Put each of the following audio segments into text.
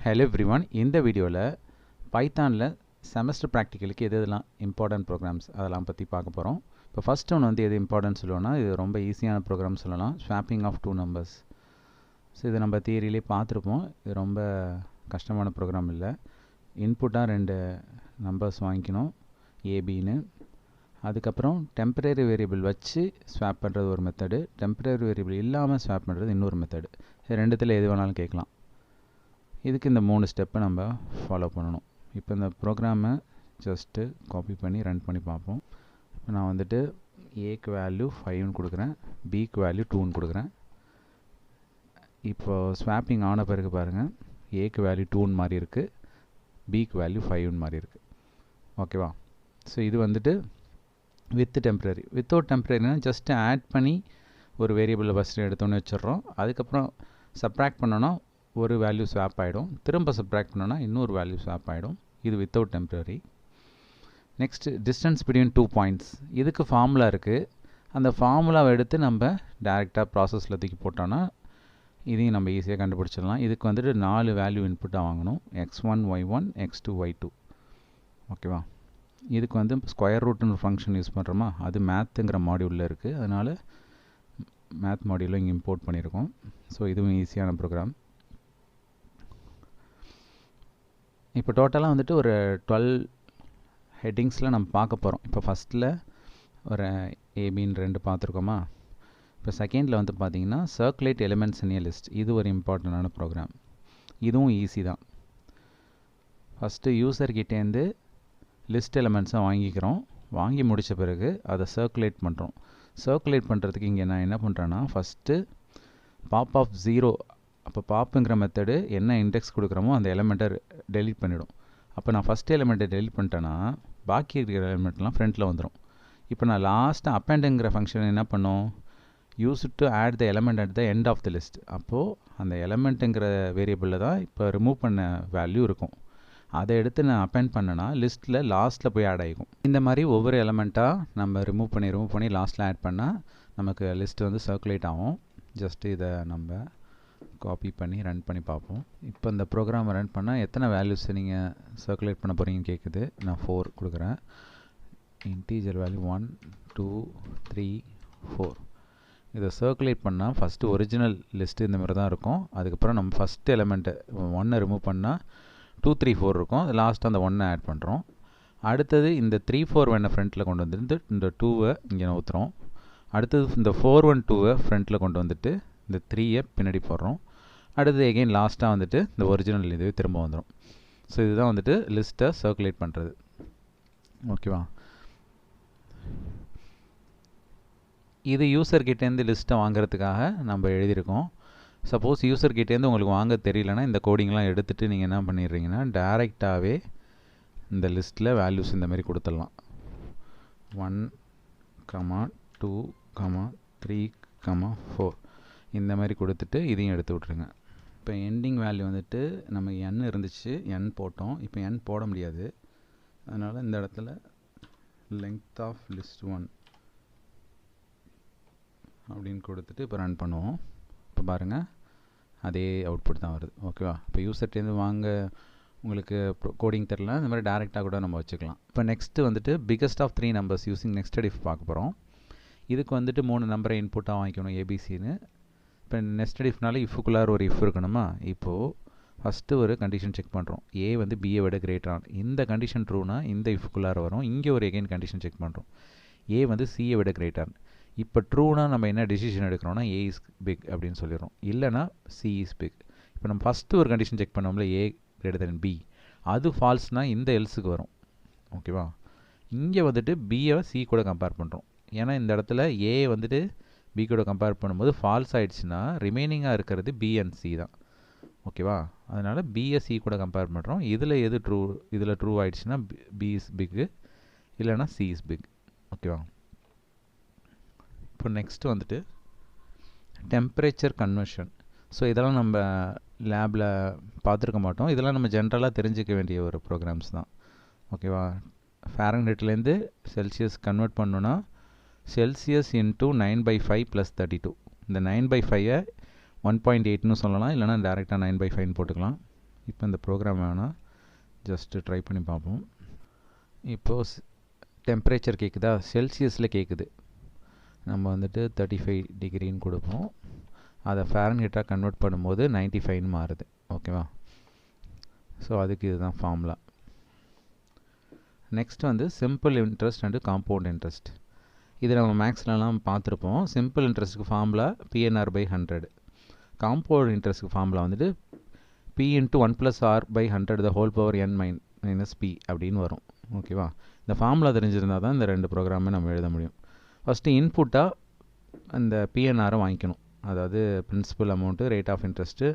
Hello everyone, இந்த வீடியோவில் பைத்தானில் semester ப்ராக்டிக்கலுக்கு எதெல்லாம் இம்பார்ட்டன்ட் ப்ரோக்ராம்ஸ் அதெல்லாம் பற்றி பார்க்க போகிறோம். இப்போ ஃபஸ்ட் ஒன்று வந்து எது இம்பார்ட்டன்ட் சொல்லுவோம்னா, இது ரொம்ப ஈஸியான ப்ரோக்ராம் சொல்லலாம், swapping of two numbers. So இது நம்ம தியரியிலே பார்த்துருப்போம். இது ரொம்ப கஷ்டமான ப்ரோக்ராம் இல்லை. இன்புட்டாக 2 நம்பர்ஸ் வாங்கிக்கணும், ஏபின்னு. அதுக்கப்புறம் டெம்பரரி வேரியபிள் வச்சு ஸ்வாப் பண்ணுறது ஒரு மெத்தடு, டெம்பரரி வேரியபிள் இல்லாமல் ஸ்வாப் பண்ணுறது இன்னொரு மெத்தடு. இது ரெண்டுத்தில் எது வேணாலும் கேட்கலாம். இதுக்கு இந்த 3 ஸ்டெப்பை நம்ம ஃபாலோ பண்ணணும். இப்போ இந்த ப்ரோக்ராமை ஜஸ்ட்டு காப்பி பண்ணி ரன் பண்ணி பார்ப்போம். இப்போ நான் வந்துட்டு ஏக்கு வேல்யூ 5ன்னு கொடுக்குறேன், பிக்கு வேல்யூ 2ன்னு கொடுக்குறேன். இப்போது ஸ்வாப்பிங் ஆன பிறகு பாருங்கள், ஏக்கு வேல்யூ 2ன்னு மாதிரி இருக்குது, பிக்கு வேல்யூ 5ன்னு மாதிரி இருக்குது. ஓகேவா? ஸோ இது வந்துட்டு வித் டெம்பரரி. வித்தவுட் டெம்பரரினா ஜஸ்ட்டு ஆட் பண்ணி ஒரு வேரியபிளை ஃபஸ்ட்டு எடுத்தோன்னு வச்சிடுறோம். அதுக்கப்புறம் சப்ராக்ட் பண்ணோன்னா ஒரு வேல்யூ ஸ்வாப் ஆகிடும், திரும்ப சப்ராக்ட் பண்ணோன்னா இன்னொரு வேல்யூ ஸ்வாப் ஆகிடும். இது without temporary. Next distance between 2 points. இதுக்கு ஃபார்முலா இருக்குது. அந்த ஃபார்முலாவை எடுத்து நம்ம டேரெக்டாக ப்ராசஸில் தூக்கி போட்டோன்னா இதையும் நம்ம ஈஸியாக கண்டுபிடிச்சிடலாம். இதுக்கு வந்துட்டு 4 வேல்யூ இன்புட்டாக வாங்கணும், x1 y1 x2 y2. ஓகேவா? இதுக்கு வந்து ஸ்கொயர் ரூட்னு ஒரு ஃபங்க்ஷன் யூஸ் பண்ணுறோமா, அது மேத்துங்கிற மாடியூலில் இருக்குது. அதனால் மேத் மாடியூலில் இங்கே இம்போர்ட் பண்ணியிருக்கோம். ஸோ இதுவும் ஈஸியான ப்ரோக்ராம். இப்போ டோட்டலாக வந்துட்டு ஒரு 12 ஹெட்டிங்ஸில் நம்ம பார்க்க போகிறோம். இப்போ ஃபஸ்ட்டில் ஒரு ஏபின்னு 2 பார்த்துருக்கோமா. இப்போ செகண்டில் வந்து பார்த்திங்கன்னா சர்க்குலேட் எலிமெண்ட்ஸ் இன் ஏ லிஸ்ட். இது ஒரு இம்பார்ட்டண்டான ப்ரோக்ராம். இதுவும் ஈஸி தான். ஃபஸ்ட்டு யூசர்கிட்டேருந்து லிஸ்ட் எலிமெண்ட்ஸை வாங்கிக்கிறோம். வாங்கி முடித்த பிறகு அதை சர்க்குலேட் பண்ணுறோம். சர்க்குலேட் பண்ணுறதுக்கு இங்கே நான் என்ன பண்ணுறேன்னா, ஃபஸ்ட்டு பாப் ஆஃப் 0. அப்போ பாப்புங்கிற மெத்தடு என்ன இண்டெக்ஸ் கொடுக்குறோமோ அந்த எலிமெண்ட்டை டெலீட் பண்ணிவிடும். அப்போ நான் ஃபஸ்ட் எலிமெண்ட்டை டெலீட் பண்ணிட்டேன்னா பாக்கி இருக்கிற எலிமெண்ட்லாம் ஃப்ரண்ட்டில் வந்துடும். இப்போ நான் லாஸ்ட்டு அப்பெண்டுங்கிற ஃபங்க்ஷன் என்ன பண்ணோம், use to add the element at the end of the list. அப்போது அந்த எலிமெண்ட்டுங்கிற வேரியபிளில் தான் இப்போ ரிமூவ் பண்ண வேல்யூ இருக்கும். அதை எடுத்து நான் அப்பெண்ட் பண்ணேன்னா லிஸ்ட்டில் லாஸ்ட்டில் போய் ஆட் ஆகிக்கும். இந்த மாதிரி ஒவ்வொரு எலிமெண்ட்டாக நம்ம ரிமூவ் பண்ணி லாஸ்ட்டில் ஆட் பண்ணால் நமக்கு லிஸ்ட்டு வந்து சர்க்குலேட் ஆகும். ஜஸ்ட்டு இதை நம்ம காப்பி பண்ணி ரன் பண்ணி பார்ப்போம். இப்போ இந்த ப்ரோக்ராமை ரன் பண்ணால் எத்தனை வேல்யூஸ் நீங்கள் சர்க்குலேட் பண்ண போகிறீங்கன்னு கேட்குது. நான் 4 கொடுக்குறேன். Integer value 1 2 3 4. இதை சர்க்குலேட் பண்ணால் ஃபஸ்ட்டு ஒரிஜினல் லிஸ்ட்டு இந்த மாதிரி தான் இருக்கும். அதுக்கப்புறம் நம்ம ஃபஸ்ட்டு எலிமெண்ட்டு 1 ரிமூவ் பண்ணால் 2 3 4 இருக்கும். அது லாஸ்ட்டு அந்த 1 ஆட் பண்ணுறோம். அடுத்தது இந்த 3 4 1 ஃப்ரண்ட்டில் கொண்டு வந்துட்டு இந்த 2 இங்கே ஊற்றுறோம். அடுத்தது இந்த 4 1 2 ஃப்ரண்ட்டில் கொண்டு வந்துட்டு இந்த 3 பின்னாடி போடுறோம். அடுத்தது எகெயின் லாஸ்ட்டாக வந்துட்டு இந்த ஒரிஜினல் இதுவே திரும்ப வந்துடும். ஸோ இதுதான் வந்துட்டு லிஸ்ட்டை சர்க்குலேட் பண்ணுறது. ஓகேவா? இது யூசர்கிட்டேருந்து லிஸ்ட்டை வாங்குறதுக்காக நம்ம எழுதியிருக்கோம். சப்போஸ் யூசர்கிட்டேருந்து உங்களுக்கு வாங்க தெரியலனா இந்த கோடிங்லாம் எடுத்துகிட்டு நீங்கள் என்ன பண்ணிடுறீங்கன்னா டேரெக்டாகவே இந்த லிஸ்ட்டில் வேல்யூஸ் இந்த மாதிரி கொடுத்துடலாம். 1 2 3 4 இந்த மாதிரி கொடுத்துட்டு இதையும் எடுத்து விட்ருங்க. இப்போ எண்டிங் வேல்யூ வந்துட்டு நம்ம n இருந்துச்சு, n போட்டோம். இப்போ n போட முடியாது. அதனால் இந்த இடத்துல லெங்த் ஆஃப் லிஸ்ட் 1 அப்படின்னு கொடுத்துட்டு இப்போ ரன் பண்ணுவோம். இப்போ பாருங்கள், அதே அவுட்புட் தான் வருது. ஓகேவா? இப்போ யூசர்ட்டேருந்து வாங்க உங்களுக்கு கோடிங் தெரில, இந்த மாதிரி டேரெக்டாக கூட நம்ம வச்சுக்கலாம். இப்போ நெக்ஸ்ட்டு வந்துட்டு biggest of 3 numbers using nested if பார்க்க போகிறோம். இதுக்கு வந்துட்டு 3 நம்பரை இன்புட்டாக வாங்கிக்கணும், ஏபிசின்னு. இப்போ நெஸ்டட் இஃப்னால இஃபுக்குள்ளார ஒரு இஃப் இருக்கணுமா. இப்போது ஃபஸ்ட்டு ஒரு கண்டிஷன் செக் பண்ணுறோம், ஏ வந்து பியை விட கிரேட்டரான. இந்த கண்டிஷன் ட்ரூனா இந்த இஃபுக்குள்ளார வரும். இங்கே ஒரு எகைன் கண்டிஷன் செக் பண்ணுறோம், ஏ வந்து சியை விட கிரேட்டர். இப்போ ட்ரூனா நம்ம என்ன டிசிஷன் எடுக்கிறோம்னா ஏ இஸ் பிக் அப்படின்னு சொல்லிடுறோம், இல்லைனா சி இஸ் பிக். இப்போ நம்ம ஃபஸ்ட்டு ஒரு கண்டிஷன் செக் பண்ணோம்ல, ஏ கிரேட்டர் தென் பி, அது ஃபால்ஸ்னால் இந்த எல்ஸுக்கு வரும். ஓகேவா? இங்கே வந்துட்டு பியை சி கூட கம்பேர் பண்ணுறோம். ஏன்னா இந்த இடத்துல ஏ வந்துட்டு பி கூட கம்பேர் பண்ணும்போது ஃபால்ஸ் ஆகிடுச்சுன்னா ரிமைனிங்காக இருக்கிறது பி அண்ட் சி தான். ஓகேவா? அதனால் பியை சி கூட கம்பேர் பண்ணுறோம். இதில் எது ட்ரூ, இதில் ட்ரூ ஆகிடுச்சுன்னா பி இஸ் பிக்கு, இல்லைனா சி இஸ் பிக். ஓகேவா? இப்போ நெக்ஸ்ட்டு வந்துட்டு டெம்பரேச்சர் கன்வர்ஷன். ஸோ இதெல்லாம் நம்ம லேபில் பார்த்துருக்க மாட்டோம். இதெல்லாம் நம்ம ஜென்ரலாக தெரிஞ்சிக்க வேண்டிய ஒரு ப்ரோக்ராம்ஸ் தான். ஓகேவா? ஃபாரன்ஹீட்லேருந்து செல்சியஸ் கன்வெர்ட் பண்ணணுன்னா செல்சியஸ் இன்ட்டு 9/5 + 32. இந்த 9/5 1.8ன்னு சொல்லலாம், இல்லைனா டேரெக்டாக 9/5ன்னு போட்டுக்கலாம். இப்போ இந்த ப்ரோக்ராம் வேணால் ஜஸ்ட்டு ட்ரை பண்ணி பார்ப்போம். இப்போது டெம்பரேச்சர் கேட்குதா, செல்சியஸில் கேட்குது. நம்ம வந்துட்டு 35 டிகிரின்னு கொடுப்போம். அதை ஃபாரன்ஹீட்டாக கன்வெர்ட் பண்ணும்போது 95ன்னு மாறுது. ஓகேவா? ஸோ அதுக்கு இதுதான் ஃபார்முலா. நெக்ஸ்ட் வந்து simple interest and compound interest. இது நம்ம மேக்ஸ்லலாம் பார்த்துருப்போம். சிம்பிள் இன்ட்ரெஸ்ட்டுக்கு ஃபார்முலா PNR/100. காம்பவுண்ட் இன்ட்ரெஸ்ட்டுக்கு ஃபார்முலா வந்துட்டு P × 1 + R/100 the whole power n minus P அப்படின்னு வரும். ஓகேவா? இந்த ஃபார்முலா தெரிஞ்சிருந்தால் தான் இந்த 2 ப்ரோக்ராமே நம்ம எழுத முடியும். ஃபஸ்ட்டு இன்புட்டாக அந்த PNR வாங்கிக்கணும். அதாவது principal amount, rate of interest,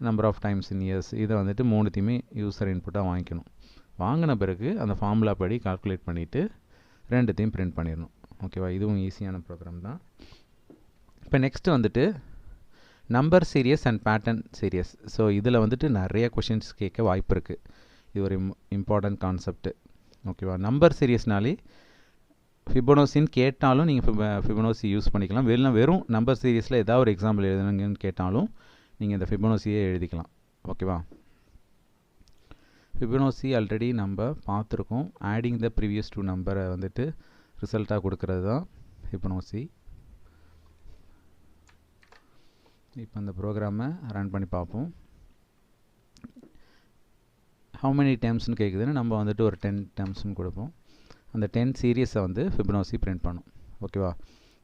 number of times in years, இதை வந்துட்டு மூணுத்தையுமே யூசர் இன்புட்டாக வாங்கிக்கணும். வாங்கின பிறகு அந்த ஃபார்முலா படி கால்குலேட் பண்ணிவிட்டு ரெண்டுத்தையும் பிரிண்ட் பண்ணிடணும். ஓகேவா? இதுவும் ஈஸியான ப்ரோக்ராம் தான். இப்போ நெக்ஸ்ட்டு வந்துட்டு number series and pattern series. So இதில் வந்துட்டு நிறைய கொஷின்ஸ் கேட்க வாய்ப்பு இருக்குது. இது ஒரு இம்பார்ட்டன்ட் கான்செப்ட்டு. ஓகேவா? நம்பர் சீரியஸ்னாலே ஃபிபொனாசின்னு கேட்டாலும் நீங்கள் ஃபிபொனாசி யூஸ் பண்ணிக்கலாம். வெறும் நம்பர் சீரியஸில் ஏதாவது ஒரு எக்ஸாம்பிள் எழுதுனங்கன்னு கேட்டாலும் நீங்கள் இந்த ஃபிபொனாசியே எழுதிக்கலாம். ஓகேவா? ஃபிபொனாசி ஆல்ரெடி நம்ம பார்த்துருக்கோம். ஆடிங் த ப்ரீவியஸ் 2 நம்பரை வந்துட்டு ரிசல்ட்டாக கொடுக்கறது தான் ஃபிபொனாசி. இப்போ இந்த ப்ரோக்ராமை ரன் பண்ணி பார்ப்போம். ஹவு மெனி டேர்ம்ஸ்னு கேட்குதுன்னு நம்ம வந்துட்டு ஒரு 10 டேர்ம்ஸ்னு கொடுப்போம். அந்த 10 சீரியஸை வந்து ஃபிபொனாசி பிரிண்ட் பண்ணும். ஓகேவா?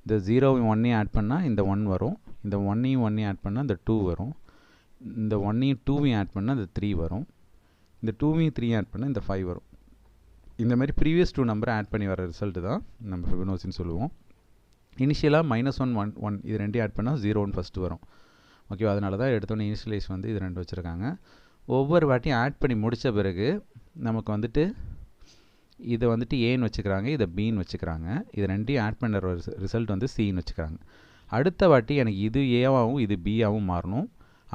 இந்த 0வையும் 1ஐயும் ஆட் பண்ணால் இந்த 1 வரும். இந்த 1ஐயும் 1ஐயும் ஆட் பண்ணால் இந்த 2 வரும். இந்த 1ஐயும் 2வையும் ஆட் பண்ணால் இந்த 3 வரும். இந்த 2வையும் 3ஐயும் ஆட் பண்ணால் இந்த 5 வரும். இந்த மாதிரி ப்ரீவியஸ் 2 நம்பரை ஆட் பண்ணி வர ரிசல்ட்டு தான் நம்ம ஃபிபொனாசின்னு சொல்லுவோம். இனிஷியலாக -1 1 இது ரெண்டையும் ஆட் பண்ணால் 0ன்னு ஃபஸ்ட்டு வரும். ஓகேவா? அதனால தான் எடுத்தோன்னே இனிஷியலைஸ் வந்து இது 2 வச்சுருக்காங்க. ஒவ்வொரு வாட்டியும் ஆட் பண்ணி முடித்த பிறகு நமக்கு வந்துட்டு இதை வந்துட்டு ஏன்னு வச்சுக்கிறாங்க, இதை பின்னு வச்சுக்கிறாங்க. இது ரெண்டையும் ஆட் பண்ணுற ரிசல்ட் வந்து சின்னு வச்சுக்கிறாங்க. அடுத்த வாட்டி எனக்கு இது ஏவாகவும் இது பியாகவும் மாறணும்.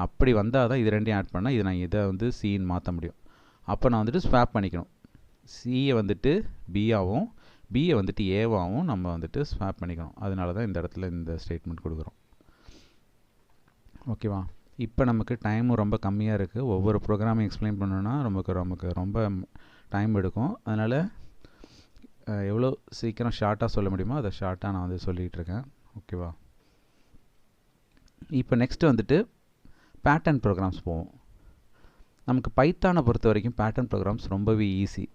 அப்படி வந்தால் தான் இது ரெண்டையும் ஆட் பண்ணால் இது நான் இதை வந்து சின்னு மாற்ற முடியும். அப்போ நான் வந்துட்டு ஸ்வாப் பண்ணிக்கணும். சியை வந்துட்டு பியாகவும் பியை வந்துட்டு ஏவாகவும் நம்ம வந்துட்டு ஸ்வாப் பண்ணிக்கணும். அதனால தான் இந்த இடத்துல இந்த ஸ்டேட்மெண்ட் கொடுக்குறோம். ஓகேவா? இப்போ நமக்கு டைமும் ரொம்ப கம்மியாக இருக்குது. ஒவ்வொரு ப்ரோக்ராமும் எக்ஸ்பிளைன் பண்ணணுன்னா நமக்கு ரொம்ப டைம் எடுக்கும். அதனால் எவ்வளோ சீக்கிரம் ஷார்ட்டாக சொல்ல முடியுமோ அதை ஷார்ட்டாக நான் வந்து சொல்லிகிட்ருக்கேன். ஓகேவா? இப்போ நெக்ஸ்ட்டு வந்துட்டு பேட்டர்ன் ப்ரோக்ராம்ஸ் போவோம். நமக்கு பைத்தானை பொறுத்த வரைக்கும் பேட்டர்ன் ப்ரோக்ராம்ஸ் ரொம்பவே ஈஸி.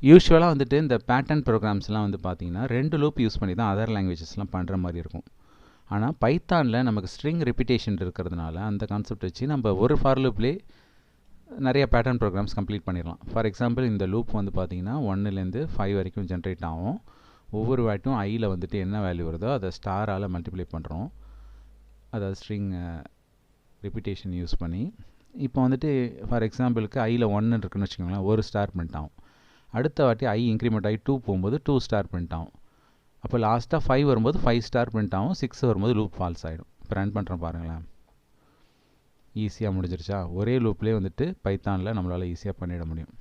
யூஸ்வலாக வந்துட்டு இந்த பேட்டர்ன் ப்ரோக்ராம்ஸ்லாம் வந்து பார்த்திங்கன்னா 2 லூப் யூஸ் பண்ணி தான் அதர் லாங்குவேஜஸ்லாம் பண்ணுற மாதிரி இருக்கும். ஆனால் பைத்தானில் நமக்கு ஸ்ட்ரிங் ரிப்பிட்டேஷன் இருக்கிறதுனால அந்த கான்செப்ட் வச்சு நம்ம ஒரு ஃபார் லூப்லேயே நிறைய பேட்டர்ன் ப்ரோக்ராம்ஸ் கம்ப்ளீட் பண்ணிடலாம். ஃபார் எக்ஸாம்பிள் இந்த லூப் வந்து பார்த்திங்கன்னா 1லேருந்து 5 வரைக்கும் ஜென்ரேட் ஆகும். ஒவ்வொரு வாட்டியும் ஐயில் வந்துட்டு என்ன வேல்யூ வருதோ அதை ஸ்டாரால் மல்டிப்ளை பண்ணுறோம். அதாவது ஸ்ட்ரிங் ரிப்பிட்டேஷன் யூஸ் பண்ணி. இப்போ வந்துட்டு ஃபார் எக்ஸாம்பிளுக்கு ஐயில் 1 இருக்குன்னு வச்சுக்கோங்களேன், ஒரு ஸ்டார் பிரிண்ட் ஆகும். அடுத்த வாட்டி ஐ இன்க்ரிமெண்ட் ஆகி 2 போகும்போது 2 ஸ்டார் பிரிண்ட் ஆகும். அப்போ லாஸ்ட்டாக 5 வரும்போது 5 ஸ்டார் பிரிண்ட் ஆகும். 6 வரும்போது லூப் ஃபால்ஸ் ஆகிடும். இப்போ ரன் பண்ணுறோம் பாருங்களேன், ஈஸியாக முடிஞ்சிருச்சா? ஒரே லூப்லேயே வந்துட்டு பைத்தானில் நம்மளால் ஈஸியாக பண்ணிட முடியும்.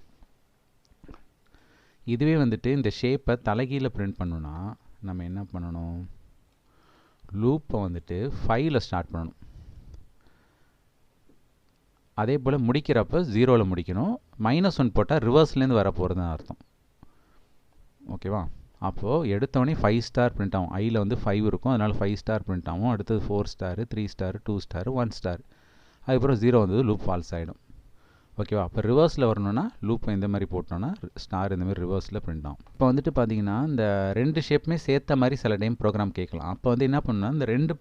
இதுவே வந்துட்டு இந்த ஷேப்பை தலைகீழ பிரிண்ட் பண்ணணுன்னா நம்ம என்ன பண்ணணும்? லூப்பை வந்துட்டு 5ல் ஸ்டார்ட் பண்ணணும். அதே போல் முடிக்கிறப்ப 0ல் முடிக்கணும். -1 போட்டால் ரிவர்ஸ்லேருந்து வர போகிறதுன்னு அர்த்தம். ஓகேவா? அப்போது எடுத்தோடனே 5 ஸ்டார் பிரிண்ட் ஆகும். ஐயில் வந்து 5 இருக்கும், அதனால் 5 ஸ்டார் பிரிண்ட் ஆகும். அடுத்தது 4 ஸ்டாரு, 3 ஸ்டாரு, 2 ஸ்டாரு, 1 ஸ்டார். அதுக்கப்புறம் 0 வந்தது லூப் ஃபால்ஸ் ஆகிடும். ஓகேவா? அப்போ ரிவர்ஸில் வரணுன்னா லூப்பை இந்த மாதிரி போட்டோன்னா ஸ்டார் இந்த மாதிரி ரிவர்ஸில் பிரிண்ட் ஆகும். இப்போ வந்துட்டு பார்த்திங்கன்னா இந்த 2 ஷேப்புமே சேர்த்த மாதிரி சில டைம் ப்ரோக்ராம் கேட்கலாம். அப்போ வந்து என்ன பண்ணணும்னா இந்த 2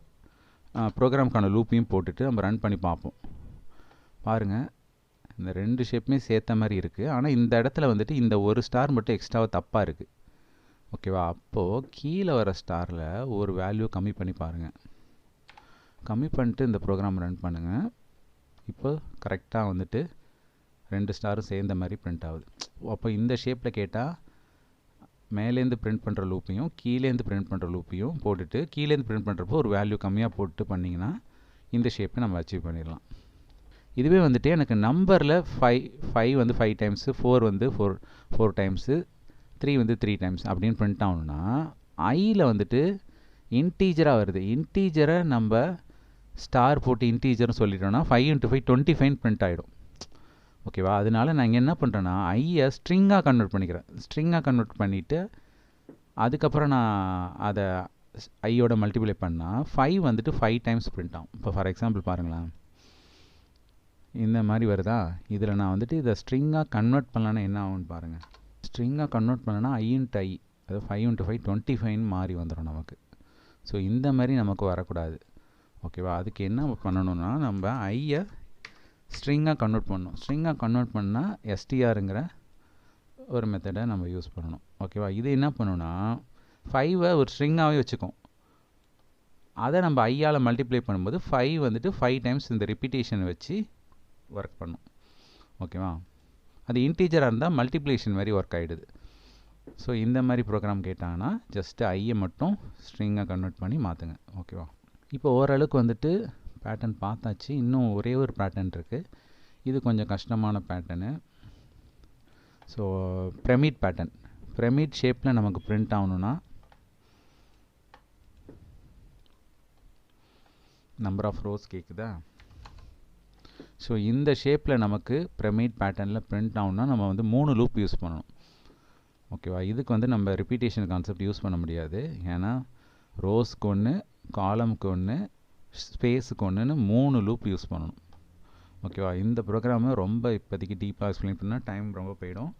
ப்ரோக்ராமுக்கான லூப்பையும் போட்டுட்டு நம்ம ரன் பண்ணி பார்ப்போம். பாருங்கள், இந்த 2 ஷேப்புமே சேர்த்த மாதிரி இருக்குது. ஆனால் இந்த இடத்துல வந்துட்டு இந்த ஒரு ஸ்டார் மட்டும் எக்ஸ்ட்ராவாக தப்பாக இருக்குது. ஓகேவா? அப்போது கீழே வர ஸ்டாரில் ஒரு வேல்யூ கம்மி பண்ணி பாருங்கள். கம்மி பண்ணிட்டு இந்த ப்ரோக்ராம் ரன் பண்ணுங்கள். இப்போ கரெக்டாக வந்துட்டு 2 ஸ்டாரும் சேர்ந்த மாதிரி பிரிண்ட் ஆகுது. அப்போ இந்த ஷேப்பில் கேட்டால் மேலேருந்து பிரிண்ட் பண்ணுற லூப்பையும் கீழேருந்து பிரிண்ட் பண்ணுற லூப்பையும் போட்டுட்டு கீழேருந்து பிரிண்ட் பண்ணுறப்போ ஒரு வேல்யூ கம்மியாக போட்டு பண்ணிங்கன்னா இந்த ஷேப்பை நம்ம அச்சீவ் பண்ணிடலாம். இதுவே வந்துட்டு எனக்கு நம்பரில் 5 வந்து 5 டைம்ஸு, 4 வந்து 4 டைம்ஸு, 3 வந்து 3 டைம்ஸ் அப்படின்னு பிரிண்ட் ஆகணுன்னா ஐயில் வந்துட்டு இன்டீஜராக வருது. இன்டீஜரை நம்ம ஸ்டார் போட்டு இன்டீஜர்னு சொல்லிட்டோம்னா 5 × 5 25 பிரிண்ட் ஆகிடும். ஓகேவா? அதனால நான் இங்கே என்ன பண்ணுறேன்னா ஐயை ஸ்ட்ரிங்காக கன்வெர்ட் பண்ணிக்கிறேன். ஸ்ட்ரிங்காக கன்வெர்ட் பண்ணிவிட்டு அதுக்கப்புறம் நான் அதை ஐயோட மல்டிப்ளை பண்ணால் 5 வந்துட்டு 5 டைம்ஸ் பிரிண்ட் ஆகும். இப்போ ஃபார் எக்ஸாம்பிள் பாருங்களேன், இந்த மாதிரி வருதா? இதில் நான் வந்துட்டு இதை ஸ்ட்ரிங்காக கன்வெர்ட் பண்ணலான்னா என்ன ஆகும்னு பாருங்கள். ஸ்ட்ரிங்காக கன்வெர்ட் பண்ணனா i × i, அது 5 × 5 25ன்னு மாறி வந்துடும் நமக்கு. ஸோ இந்த மாதிரி நமக்கு வரக்கூடாது. ஓகேவா? அதுக்கு என்ன பண்ணணும்னா நம்ம ஐயை ஸ்ட்ரிங்காக கன்வெர்ட் பண்ணணும். ஸ்ட்ரிங்காக கன்வெர்ட் பண்ணால் str ஒரு மெத்தடை நம்ம யூஸ் பண்ணணும். ஓகேவா? இது என்ன பண்ணணும்னா 5 ஒரு ஸ்ட்ரிங்காகவே வச்சுக்கும். அதை நம்ம ஐயால் மல்டிப்ளை பண்ணும்போது 5 வந்துட்டு 5 டைம்ஸ் இந்த ரிப்பீட்டேஷன் வச்சு ஒர்க் பண்ணும். ஓகேவா? அது இன்டீஜராக இருந்தால் மல்டிப்ளிகேஷன் மாதிரி ஒர்க் ஆகிடுது. ஸோ இந்த மாதிரி ப்ரோக்ராம் கேட்டாங்கன்னா ஜஸ்ட்டு ஐயை மட்டும் ஸ்ட்ரிங்காக கன்வெர்ட் பண்ணி மாற்றுங்க. ஓகேவா? இப்போ ஓரளவுக்கு வந்துட்டு பேட்டர்ன் பார்த்தாச்சு. இன்னும் ஒரே ஒரு பேட்டர்ன் இருக்குது. இது கொஞ்சம் கஷ்டமான pattern. So pyramid pattern. Pyramid ஷேப்பில் நமக்கு பிரிண்ட் ஆகணுன்னா நம்பர் ஆஃப் ரோஸ் கேட்குதா? ஸோ இந்த ஷேப்பில் நமக்கு பிரமிட் பேட்டர்னில் பிரிண்ட் ஆகணுன்னா நம்ம வந்து 3 லூப் யூஸ் பண்ணணும். ஓகேவா? இதுக்கு வந்து நம்ம ரிப்பீட்டேஷன் கான்செப்ட் யூஸ் பண்ண முடியாது. ஏன்னா ரோஸ்க்கு ஒன்று, காலமுக்கு ஒன்று, ஸ்பேஸுக்கு ஒன்றுன்னு 3 லூப் யூஸ் பண்ணணும். ஓகேவா? இந்த ப்ரோக்ராமை ரொம்ப இப்போதைக்கு டீப்பாக எக்ஸ்பிளைன் பண்ணால் டைம் ரொம்ப போயிடும்.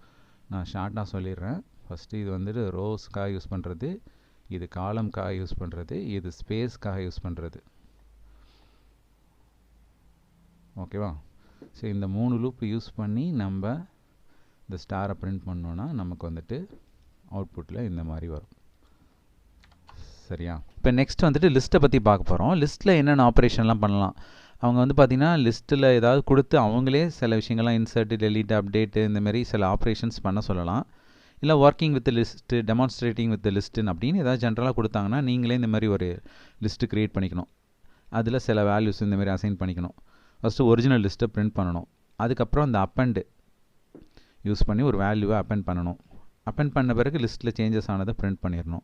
நான் ஷார்ட்டாக சொல்லிடுறேன். ஃபஸ்ட்டு இது வந்துட்டு ரோஸ்க்காக யூஸ் பண்ணுறது, இது காலம்காக யூஸ் பண்ணுறது, இது ஸ்பேஸ்க்காக யூஸ் பண்ணுறது. ஓகேவா? ஸோ இந்த 3 லூப் யூஸ் பண்ணி நம்ம இந்த ஸ்டாரை பிரிண்ட் பண்ணோன்னா நமக்கு வந்துட்டு அவுட்புட்டில் இந்த மாதிரி வரும். சரியா? இப்போ நெக்ஸ்ட் வந்துட்டு லிஸ்ட்டை பற்றி பார்க்க போகிறோம். லிஸ்ட்டில் என்னென்ன ஆப்ரேஷன்லாம் பண்ணலாம். அவங்க வந்து பார்த்திங்கன்னா லிஸ்ட்டில் ஏதாவது கொடுத்து அவங்களே சில விஷயங்கள்லாம் இன்சர்ட், டெலீட், அப்டேட்டு இந்தமாரி சில ஆப்ரேஷன்ஸ் பண்ண சொல்லலாம். இல்லை working with list, demonstrating with லிஸ்ட்டுன்னு அப்படின்னு ஏதாவது ஜென்ரலாக கொடுத்தாங்கன்னா நீங்களே இந்த மாதிரி ஒரு லிஸ்ட்டு க்ரியேட் பண்ணிக்கணும். அதில் சில வேல்யூஸ் இந்தமாரி அசைன் பண்ணிக்கணும். ஃபஸ்ட்டு ஒரிஜினல் லிஸ்ட்டை பிரிண்ட் பண்ணணும். அதுக்கப்புறம் இந்த அப்பெண்டு யூஸ் பண்ணி ஒரு வேல்யூவை அப்பெண்ட் பண்ணணும். அப்பெண்ட் பண்ண பிறகு லிஸ்ட்டில் சேஞ்சஸ் ஆனதை பிரிண்ட் பண்ணிடணும்.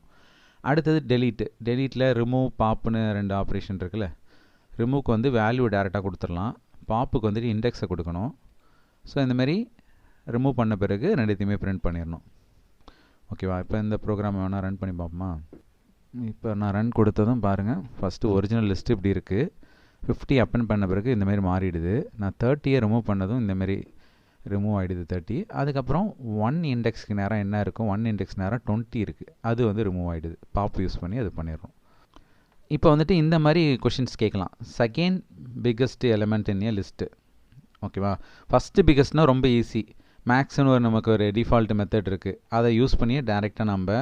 அடுத்தது டெலீட்டு. டெலீட்டில் ரிமூவ், பாப்புன்னு 2 ஆப்ரேஷன் இருக்குல்ல. ரிமூவ்க்கு வந்து வேல்யூ டேரெக்டாக கொடுத்துடலாம். பாப்புக்கு வந்துட்டு இண்டெக்ஸை கொடுக்கணும். ஸோ இந்தமாரி ரிமூவ் பண்ண பிறகு ரெண்டுத்தையுமே பிரிண்ட் பண்ணிடணும். ஓகேவா? இப்போ இந்த ப்ரோக்ராம் வேணால் ரன் பண்ணி பார்ப்போமா? இப்போ நான் ரன் கொடுத்ததும் பாருங்கள், ஃபஸ்ட்டு ஒரிஜினல் லிஸ்ட்டு இப்படி இருக்குது. 50 அப்பெண்ட் பண்ண பிறகு இந்தமாரி மாறிடுது. நான் 30 ரிமூவ் பண்ணதும் இந்தமாரி ரிமூவ் ஆகிடுது 30. அதுக்கப்புறம் 1 இண்டெக்ஸ்க்கு நேரம் என்ன இருக்கும், 1 இண்டெக்ஸ் நேரம் 20 இருக்குது. அது வந்து ரிமூவ் ஆகிடுது. பாப் யூஸ் பண்ணி அது பண்ணிடுறோம். இப்போ வந்துட்டு இந்த மாதிரி கொஷின்ஸ் கேட்கலாம். செகண்ட் பிக்கஸ்ட் எலிமெண்ட் இன் ஏ லிஸ்ட்டு. ஓகேவா? ஃபஸ்ட்டு பிக்கஸ்ட்னால் ரொம்ப ஈஸி. மேக்ஸ்னு நமக்கு ஒரு டிஃபால்ட் மெத்தட் இருக்குது. அதை யூஸ் பண்ணியே டேரெக்டாக நம்ம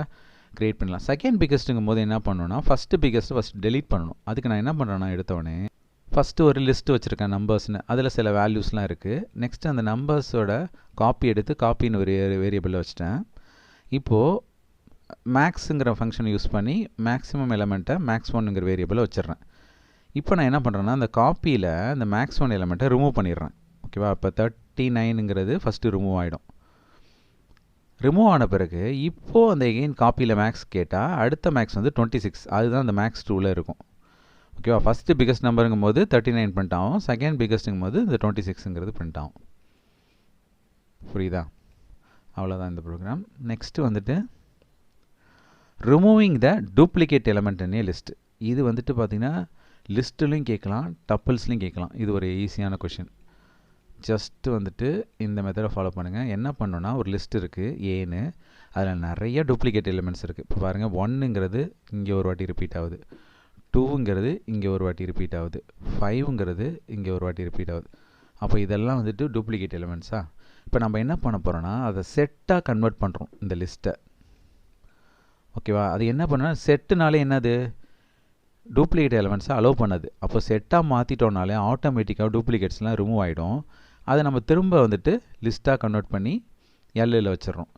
க்ரியேட் பண்ணலாம். செகண்ட் பிக்கஸ்ட்டுங்கும் போது என்ன பண்ணணும்னா ஃபஸ்ட்டு பிக்கஸ்ட்டு ஃபஸ்ட்டு டெலீட் பண்ணணும். அதுக்கு நான் என்ன பண்ணுறேன்னா எடுத்தோடனே ஃபஸ்ட்டு ஒரு லிஸ்ட்டு வச்சுருக்கேன் நம்பர்ஸ்னு. அதில் சில வேல்யூஸ்லாம் இருக்குது. நெக்ஸ்ட்டு அந்த நம்பர்ஸோட காப்பி எடுத்து காப்பின்னு ஒரு வேரியபிளில் வச்சுட்டேன். இப்போது மேக்ஸுங்கிற ஃபங்க்ஷனை யூஸ் பண்ணி மேக்ஸிமம் எலமெண்ட்டை மேக்ஸ் ஒன்னுங்கிற வேரியபிளில் வச்சிடுறேன். இப்போ நான் என்ன பண்ணுறேன்னா அந்த காப்பியில் அந்த மேக்ஸ் ஒன் எலமெண்ட்டை ரிமூவ் பண்ணிடுறேன். ஓகேவா? இப்போ 39ங்கிறது ஃபஸ்ட்டு ரிமூவ் ஆகிடும். ரிமூவ் ஆன பிறகு இப்போது அந்த எகெயின் காப்பியில் மேக்ஸ் கேட்டால் அடுத்த மேக்ஸ் வந்து 26. அதுதான் அந்த மேக்ஸ் 2ல் இருக்கும். ஓகேவா? ஃபஸ்ட்டு பிக்கஸ்ட் நம்பருங்கும் போது 39 பிரிண்ட் ஆகும். செகண்ட் பிக்கஸ்ட்டுங்கும் போது இந்த 26ங்கிறது பிரிண்ட் ஆகும். புரியுதா? அவ்வளோதான் இந்த ப்ரோக்ராம். நெக்ஸ்ட்டு வந்துட்டு ரிமூவிங் த டூப்ளிகேட் எலமெண்ட் இன் ஏ லிஸ்ட். இது வந்துட்டு பார்த்திங்கன்னா லிஸ்ட்டுலையும் கேட்கலாம், டப்பிள்ஸ்லையும் கேட்கலாம். இது ஒரு ஈஸியான கொஷின். ஜஸ்ட்டு வந்துட்டு இந்த மெத்தடை ஃபாலோ பண்ணுங்கள். என்ன பண்ணணுன்னா ஒரு லிஸ்ட் இருக்குது ஏன்னு, அதில் நிறைய டூப்ளிகேட் எலிமெண்ட்ஸ் இருக்குது. இப்போ பாருங்கள் 1ங்கிறது இங்கே ஒரு வாட்டி ரிப்பீட் ஆகுது, 2ங்கிறது இங்கே ஒரு வாட்டி ரிப்பீட் ஆகுது, 5ங்கிறது இங்கே ஒரு வாட்டி ரிப்பீட் ஆகுது. அப்போ இதெல்லாம் வந்துட்டு டூப்ளிகேட் எலிமெண்ட்ஸா. இப்போ நம்ம என்ன பண்ண போகிறோன்னா அதை செட்டாக கன்வெர்ட் பண்ணுறோம் இந்த லிஸ்ட்டை. ஓகேவா? அது என்ன பண்ணால் செட்டுனாலே என்னது, டூப்ளிகேட் எலிமெண்ட்ஸை அலோவ் பண்ணது. அப்போ செட்டாக மாற்றிட்டோம்னாலே ஆட்டோமேட்டிக்காக டூப்ளிகேட்ஸ்லாம் ரிமூவ் ஆகிடும். அதை நம்ம திரும்ப வந்துட்டு லிஸ்ட்டாக கன்வெர்ட் பண்ணி எல்லில் வச்சிடறோம்.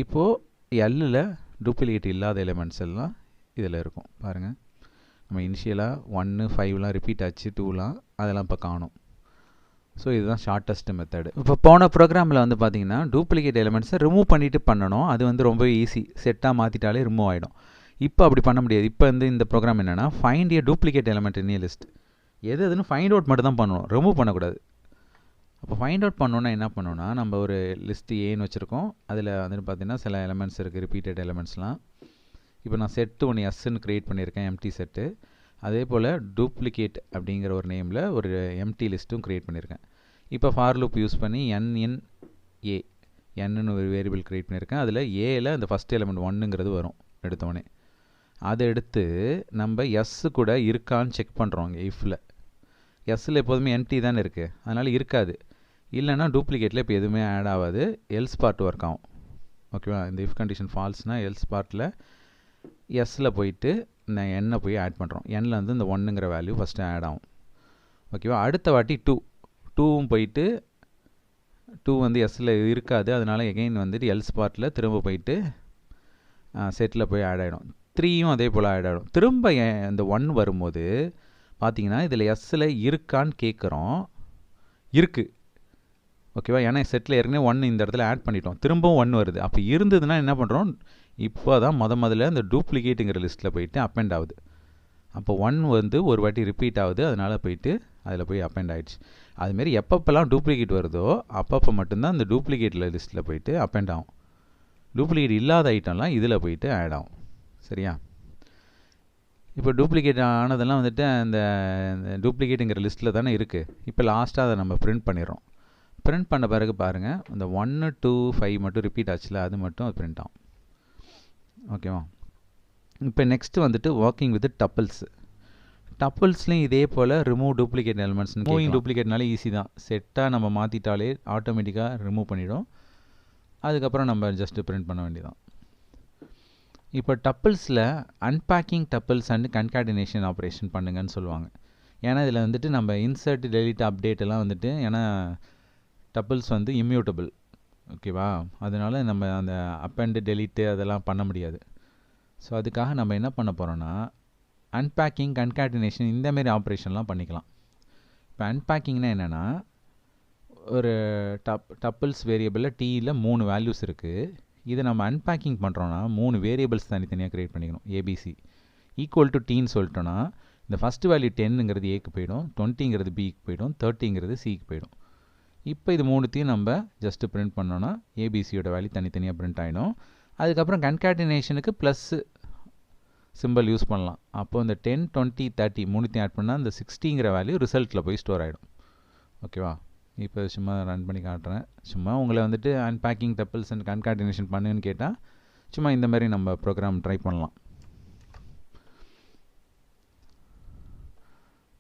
இப்போது எல்லில் டூப்ளிகேட் இல்லாத எலிமெண்ட்ஸ் எல்லாம் இதில் இருக்கும். பாருங்கள், நம்ம இனிஷியலாக 1, 5லாம் ரிப்பீட் ஆச்சு, 2லாம் அதெல்லாம் இப்போ காணும். ஸோ இதுதான் ஷார்ட்டஸ்ட் மெத்தடு. இப்போ போன ப்ரோக்ராமில் வந்து பார்த்திங்கன்னா டூப்ளிகேட் எலிமெண்ட்ஸை ரிமூவ் பண்ணிவிட்டு பண்ணணும். அது வந்து ரொம்ப ஈஸி, செட்டாக மாற்றிட்டாலே ரிமூவ் ஆகிடும். இப்போ அப்படி பண்ண முடியாது. இப்போ வந்து இந்த ப்ரோக்ராம் என்னென்னா ஃபைண்ட் ஏ டூப்ளிகேட் எலிமெண்ட் இன் ஏ லிஸ்ட். எதுன்னு ஃபைண்ட் அவுட் மட்டும் தான் பண்ணணும், ரிமூவ் பண்ணக்கூடாது. அப்போ ஃபைண்ட் அவுட் பண்ணோன்னா என்ன பண்ணோன்னா, நம்ம ஒரு லிஸ்ட்டு ஏன்னு வச்சுருக்கோம். அதில் வந்துட்டு பார்த்திங்கன்னா சில எலமெண்ட்ஸ் இருக்குது, ரிப்பீட்டட் எலமெண்ட்ஸ்லாம். இப்போ நான் செட்டு ஒன்று எஸ்ன்னு க்ரியேட் பண்ணியிருக்கேன், எம்டி செட்டு. அதே போல் டூப்ளிகேட் அப்படிங்கிற ஒரு நேமில் ஒரு எம்டி லிஸ்ட்டும் க்ரியேட் பண்ணியிருக்கேன். இப்போ ஃபார் லூப் யூஸ் பண்ணி ஏ என்னன்னு ஒரு வேரியபிள் க்ரியேட் பண்ணியிருக்கேன். அதில் ஏல அந்த ஃபஸ்ட் எலமெண்ட் 1ங்கிறது வரும் எடுத்தோடனே. அதை எடுத்து நம்ம எஸ்ஸு கூட இருக்கான்னு செக் பண்ணுறோம் இங்கே இஃப்பில். எஸ்ஸில் எப்போதுமே எம்டி தானே இருக்குது, அதனால் இருக்காது. இல்லைனா டூப்ளிகேட்டில் இப்போ எதுவுமே ஆட் ஆகாது, எல்ஸ் பார்ட் ஒர்க் ஆகும். ஓகேவா? இந்த இஃப் கண்டிஷன் ஃபால்ஸ்னால் எல்ஸ் பார்ட்டில் எஸ்ஸில் போயிட்டு நான் எண்ணை போய் ஆட் பண்ணுறோம். எண்ணில் வந்து இந்த 1ங்கிற வேல்யூ ஃபஸ்ட்டு ஆட் ஆகும். ஓகேவா? அடுத்த வாட்டி 2வும் போயிட்டு 2 வந்து எஸ்ஸில் இருக்காது, அதனால் எகெயின் வந்துட்டு எல்ஸ் பார்ட்டில் திரும்ப போயிட்டு செட்டில் போய் ஆட் ஆகிடும். 3யும் அதே போல் ஆட் ஆகிடும். திரும்ப இந்த 1 வரும்போது பார்த்தீங்கன்னா இதில் எஸ்ஸில் இருக்கான்னு கேட்குறோம், இருக்குது. ஓகேவா? ஏன்னா செட்டில் ஏற்கனவே 1 இந்த இடத்துல ஆட் பண்ணிட்டோம், திரும்பவும் 1 வருது. அப்போ இருந்ததுன்னா என்ன பண்ணுறோம், இப்போ தான் முதல்ல இந்த டூப்ளிகேட்டுங்கிற லிஸ்ட்டில் போயிட்டு அப்பெண்ட் ஆகுது. அப்போ 1 வந்து ஒரு வாட்டி ரிப்பீட் ஆகுது, அதனால் போயிட்டு அதில் போய் அப்பெண்ட் ஆகிடுச்சு. அதுமாரி எப்பப்பெல்லாம் டூப்ளிகேட் வருதோ அப்பப்போ மட்டும்தான் இந்த டூப்ளிகேட்டில் லிஸ்ட்டில் போயிட்டு அப்பெண்ட் ஆகும். டூப்ளிகேட் இல்லாத ஐட்டம்லாம் இதில் போயிட்டு ஆட் ஆகும். சரியா? இப்போ டூப்ளிகேட் ஆனதெல்லாம் வந்துட்டு அந்த டூப்ளிகேட்டுங்கிற லிஸ்ட்டில் தானே இருக்குது. இப்போ லாஸ்ட்டாக அதை நம்ம பிரிண்ட் பண்ணிடுறோம். பிரிண்ட் பண்ண பிறகு பாருங்கள், இந்த 1, 2, 5 மட்டும் ரிப்பீட் ஆச்சுல, அது மட்டும் அது பிரிண்ட் ஆகும். ஓகேவா? இப்போ நெக்ஸ்ட்டு வந்துட்டு ஒர்க்கிங் வித் டப்பிள்ஸ். டப்பிள்ஸ்லேயும் இதே போல் ரிமூவ் டூப்ளிகேட் எலிமெண்ட்ஸ். மூவிங் டூப்ளிகேட்னாலே ஈஸி தான், செட்டாக நம்ம மாற்றிட்டாலே ஆட்டோமேட்டிக்காக ரிமூவ் பண்ணிவிடும். அதுக்கப்புறம் நம்ம ஜஸ்ட்டு பிரிண்ட் பண்ண வேண்டியதான். இப்போ டப்பிள்ஸில் unpacking tuples and concatenation operation பண்ணுங்கன்னு சொல்லுவாங்க. ஏன்னா இதில் வந்துட்டு நம்ம இன்சர்ட், டெலிட், அப்டேட் எல்லாம் வந்துட்டு, ஏன்னா டப்பிள்ஸ் வந்து இம்யூட்டபிள். ஓகேவா? அதனால் நம்ம அந்த அப்பெண்டு, டெலிட்டு அதெல்லாம் பண்ண முடியாது. ஸோ அதுக்காக நம்ம என்ன பண்ண போகிறோன்னா, அன்பேக்கிங், கன்கார்டினேஷன் இந்தமாரி ஆப்ரேஷன்லாம் பண்ணிக்கலாம். இப்போ அன்பேக்கிங்னா என்னென்னா, ஒரு டப்பிள்ஸ் வேரியபிளில் டீயில் 3 வேல்யூஸ் இருக்குது. இதை நம்ம அன்பேக்கிங் பண்ணுறோன்னா 3 வேரியபிள்ஸ் தனித்தனியாக க்ரியேட் பண்ணிக்கணும். ஏபிசி ஈக்குவல் டு டீன்னு சொல்லிட்டோன்னா, இந்த ஃபஸ்ட்டு வேல்யூ 10ங்கிறது ஏக்கு போயிடும், 20ங்கிறது பிக்கு போயிடும், 30ங்கிறது சிக்கு போயிடும். இப்போ இது 3த்தையும் நம்ம ஜஸ்ட்டு பிரிண்ட் பண்ணோன்னா ஏபிசியோட வேல்யூ தனித்தனியாக பிரிண்ட் ஆகிடும். அதுக்கப்புறம் கன்கார்டினேஷனுக்கு ப்ளஸ்ஸு சிம்பிள் யூஸ் பண்ணலாம். அப்போது இந்த 10, 20, 30 3த்தையும் ஆட் பண்ணால் இந்த 60ங்கிற வேல்யூ ரிசல்ட்டில் போய் ஸ்டோர் ஆகிடும். ஓகேவா? இப்போ சும்மா ரன் பண்ணி காட்டுறேன். சும்மா உங்களை வந்துட்டு அன்பேக்கிங் டப்பிள்ஸ் அண்ட் கன்கார்டினேஷன் பண்ணுன்னு கேட்டால் சும்மா இந்த மாதிரி நம்ம ப்ரோக்ராம் ட்ரை பண்ணலாம்.